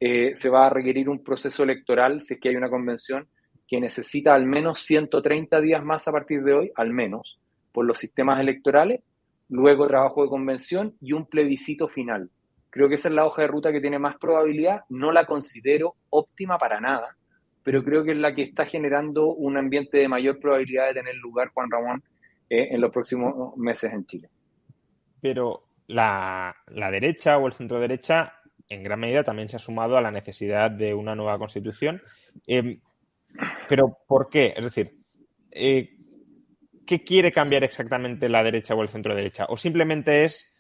Se va a requerir un proceso electoral, si es que hay una convención, que necesita al menos 130 días más a partir de hoy, al menos, por los sistemas electorales, luego trabajo de convención y un plebiscito final. Creo que esa es la hoja de ruta que tiene más probabilidad, no la considero óptima para nada, pero creo que es la que está generando un ambiente de mayor probabilidad de tener lugar, Juan Ramón, en los próximos meses en Chile. Pero la derecha o el centro derecha en gran medida también se ha sumado a la necesidad de una nueva constitución. ¿Pero por qué? Es decir, ¿qué quiere cambiar exactamente la derecha o el centro derecha? ¿O simplemente es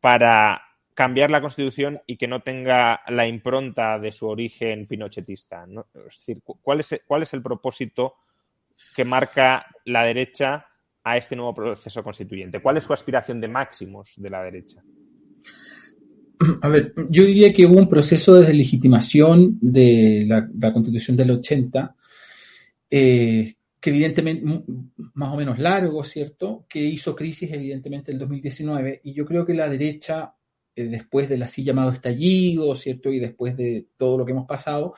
para cambiar la Constitución y que no tenga la impronta de su origen pinochetista, ¿no? Es decir, ¿cuál es el propósito que marca la derecha a este nuevo proceso constituyente? ¿Cuál es su aspiración de máximos de la derecha? A ver, yo diría que hubo un proceso de deslegitimación de la Constitución del 80, que evidentemente más o menos largo, ¿cierto? Que hizo crisis evidentemente en el 2019, y yo creo que la derecha, después del así llamado estallido, ¿cierto? Y después de todo lo que hemos pasado,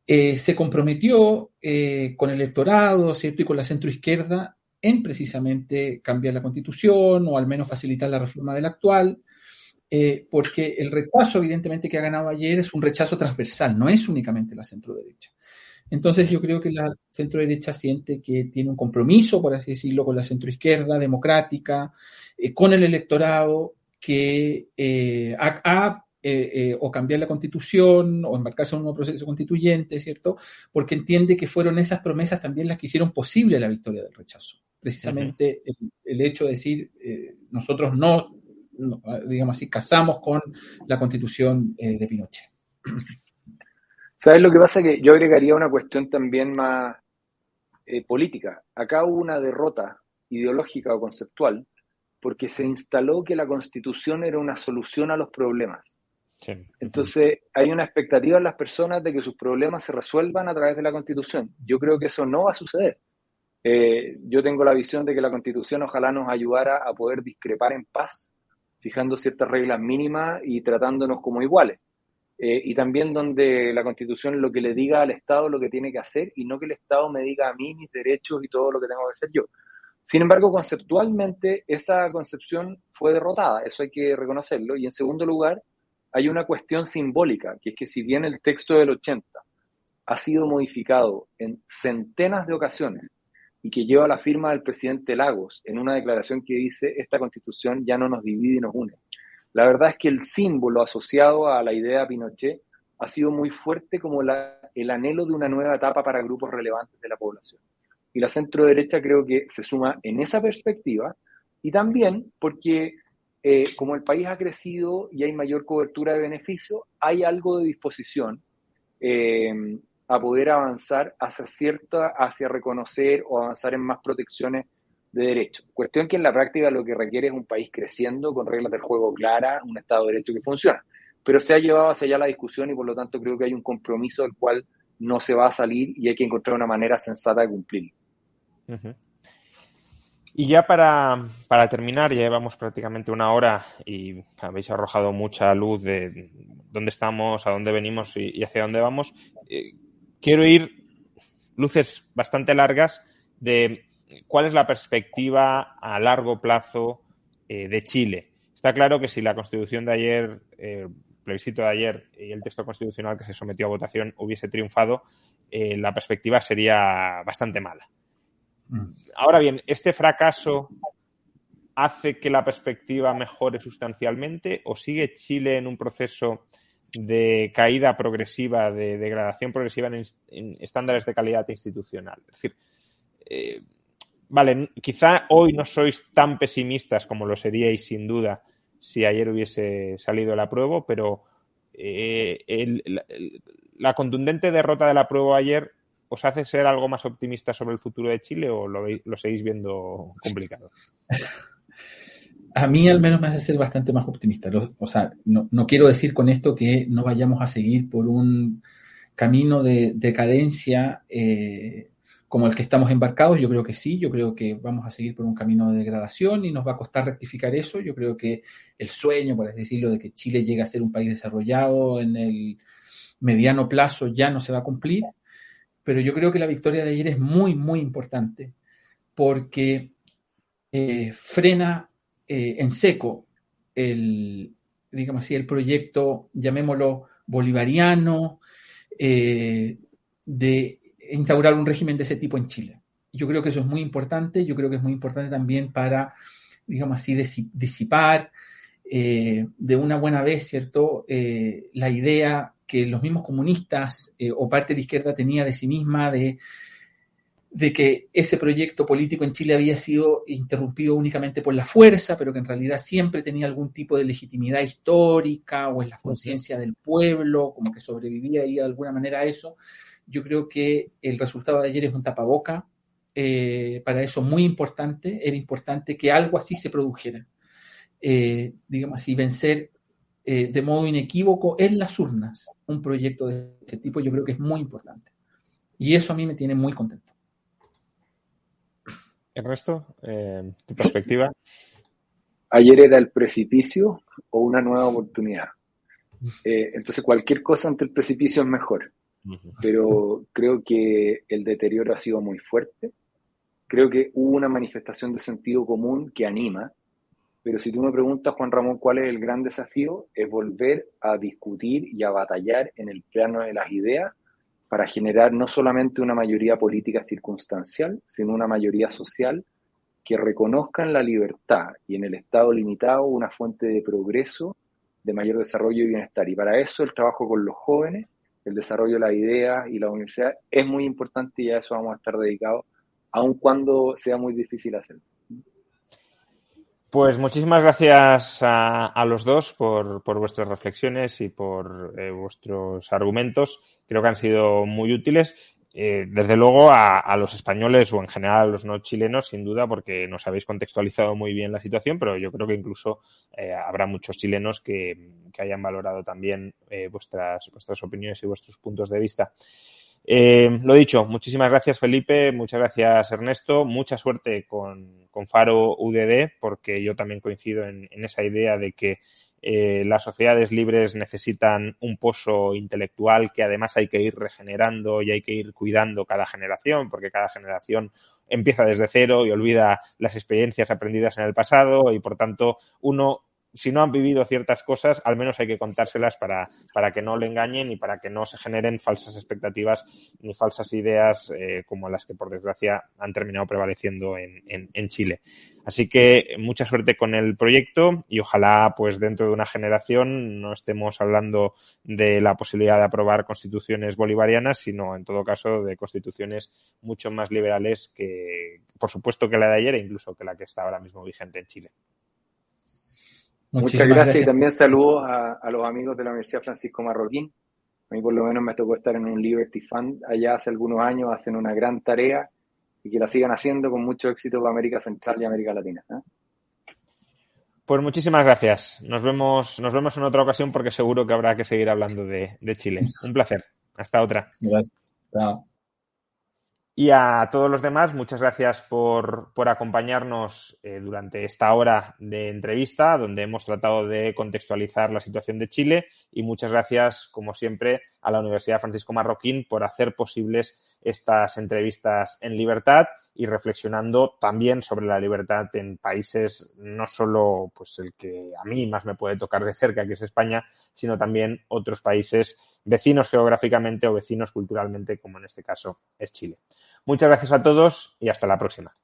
se comprometió con el electorado, ¿cierto? Y con la centroizquierda en precisamente cambiar la Constitución o al menos facilitar la reforma de la actual. Porque el rechazo, evidentemente, que ha ganado ayer es un rechazo transversal, no es únicamente la centro-derecha. Entonces yo creo que la centro-derecha siente que tiene un compromiso, por así decirlo, con la centro-izquierda democrática, con el electorado, que o cambiar la Constitución o embarcarse en un nuevo proceso constituyente, ¿cierto? Porque entiende que fueron esas promesas también las que hicieron posible la victoria del rechazo. Precisamente el hecho de decir, nosotros no, digamos así, casamos con la Constitución de Pinochet. ¿Sabes lo que pasa? Que yo agregaría una cuestión también más política. Acá hubo una derrota ideológica o conceptual porque se instaló que la Constitución era una solución a los problemas. Sí. Entonces hay una expectativa en las personas de que sus problemas se resuelvan a través de la Constitución. Yo creo que eso no va a suceder. Yo tengo la visión de que la Constitución ojalá nos ayudara a poder discrepar en paz, fijando ciertas reglas mínimas y tratándonos como iguales. Y también donde la Constitución lo que le diga al Estado lo que tiene que hacer y no que el Estado me diga a mí mis derechos y todo lo que tengo que hacer yo. Sin embargo, conceptualmente esa concepción fue derrotada, eso hay que reconocerlo. Y en segundo lugar, hay una cuestión simbólica, que es que si bien el texto del 80 ha sido modificado en centenas de ocasiones y que lleva la firma del presidente Lagos en una declaración que dice esta Constitución ya no nos divide y nos une. La verdad es que el símbolo asociado a la idea de Pinochet ha sido muy fuerte como el anhelo de una nueva etapa para grupos relevantes de la población. Y la centro-derecha creo que se suma en esa perspectiva y también porque como el país ha crecido y hay mayor cobertura de beneficios, hay algo de disposición a poder avanzar hacia reconocer o avanzar en más protecciones de derechos. Cuestión que en la práctica lo que requiere es un país creciendo con reglas del juego claras, un Estado de Derecho que funciona. Pero se ha llevado hacia allá la discusión y por lo tanto creo que hay un compromiso del cual no se va a salir y hay que encontrar una manera sensata de cumplirlo. Uh-huh. Y ya para terminar, ya llevamos prácticamente una hora y habéis arrojado mucha luz de dónde estamos, a dónde venimos y hacia dónde vamos. Quiero ir luces bastante largas de cuál es la perspectiva a largo plazo de Chile. Está claro que si la Constitución de ayer, el plebiscito de ayer y el texto constitucional que se sometió a votación hubiese triunfado, la perspectiva sería bastante mala. Ahora bien, ¿este fracaso hace que la perspectiva mejore sustancialmente o sigue Chile en un proceso de caída progresiva, de degradación progresiva en estándares de calidad institucional? Es decir, vale, quizá hoy no sois tan pesimistas como lo seríais sin duda si ayer hubiese salido el apruebo, pero la contundente derrota del apruebo ayer ¿os hace ser algo más optimista sobre el futuro de Chile o lo seguís viendo complicado? A mí al menos me hace ser bastante más optimista. O sea, no quiero decir con esto que no vayamos a seguir por un camino de decadencia como el que estamos embarcados. Yo creo que sí, yo creo que vamos a seguir por un camino de degradación y nos va a costar rectificar eso. Yo creo que el sueño, por así decirlo, de que Chile llegue a ser un país desarrollado en el mediano plazo ya no se va a cumplir, pero yo creo que la victoria de ayer es muy, muy importante porque frena en seco digamos así, el proyecto, llamémoslo bolivariano, de instaurar un régimen de ese tipo en Chile. Yo creo que eso es muy importante, yo creo que es muy importante también para, digamos así, disipar de una buena vez, ¿cierto?, la idea que los mismos comunistas o parte de la izquierda tenía de sí misma de que ese proyecto político en Chile había sido interrumpido únicamente por la fuerza, pero que en realidad siempre tenía algún tipo de legitimidad histórica o en la conciencia del pueblo, como que sobrevivía ahí de alguna manera a eso. Yo creo que el resultado de ayer es un tapaboca, para eso muy importante, era importante que algo así se produjera. Digamos así, vencer de modo inequívoco en las urnas un proyecto de ese tipo, yo creo que es muy importante. Y eso a mí me tiene muy contento. Ernesto, ¿tu perspectiva? Ayer era el precipicio o una nueva oportunidad. Entonces cualquier cosa ante el precipicio es mejor. Pero creo que el deterioro ha sido muy fuerte. Creo que hubo una manifestación de sentido común que anima. Pero si tú me preguntas, Juan Ramón, ¿cuál es el gran desafío? Es volver a discutir y a batallar en el plano de las ideas para generar no solamente una mayoría política circunstancial, sino una mayoría social que reconozca en la libertad y en el Estado limitado una fuente de progreso, de mayor desarrollo y bienestar. Y para eso el trabajo con los jóvenes, el desarrollo de las ideas y la universidad es muy importante y a eso vamos a estar dedicados, aun cuando sea muy difícil hacerlo. Pues muchísimas gracias a los dos por vuestras reflexiones y por vuestros argumentos. Creo que han sido muy útiles. Desde luego a los españoles o en general a los no chilenos, sin duda, porque nos habéis contextualizado muy bien la situación, pero yo creo que incluso habrá muchos chilenos que hayan valorado también vuestras opiniones y vuestros puntos de vista. Lo dicho, muchísimas gracias Felipe, muchas gracias Ernesto, mucha suerte con Faro UDD, porque yo también coincido en esa idea de que las sociedades libres necesitan un pozo intelectual que además hay que ir regenerando y hay que ir cuidando cada generación, porque cada generación empieza desde cero y olvida las experiencias aprendidas en el pasado y por tanto uno, si no han vivido ciertas cosas, al menos hay que contárselas para que no le engañen y para que no se generen falsas expectativas ni falsas ideas como las que, por desgracia, han terminado prevaleciendo en Chile. Así que mucha suerte con el proyecto y ojalá, pues dentro de una generación no estemos hablando de la posibilidad de aprobar constituciones bolivarianas, sino, en todo caso, de constituciones mucho más liberales que, por supuesto, que la de ayer e incluso que la que está ahora mismo vigente en Chile. Muchas gracias y también saludos a los amigos de la Universidad Francisco Marroquín. A mí por lo menos me tocó estar en un Liberty Fund allá hace algunos años, hacen una gran tarea y que la sigan haciendo con mucho éxito para América Central y América Latina. Pues muchísimas gracias. Nos vemos en otra ocasión porque seguro que habrá que seguir hablando de Chile. Un placer. Hasta otra. Gracias. Chao. Y a todos los demás, muchas gracias por acompañarnos durante esta hora de entrevista, donde hemos tratado de contextualizar la situación de Chile. Y muchas gracias, como siempre, a la Universidad Francisco Marroquín por hacer posibles estas entrevistas en libertad y reflexionando también sobre la libertad en países, no solo pues el que a mí más me puede tocar de cerca, que es España, sino también otros países vecinos geográficamente o vecinos culturalmente, como en este caso es Chile. Muchas gracias a todos y hasta la próxima.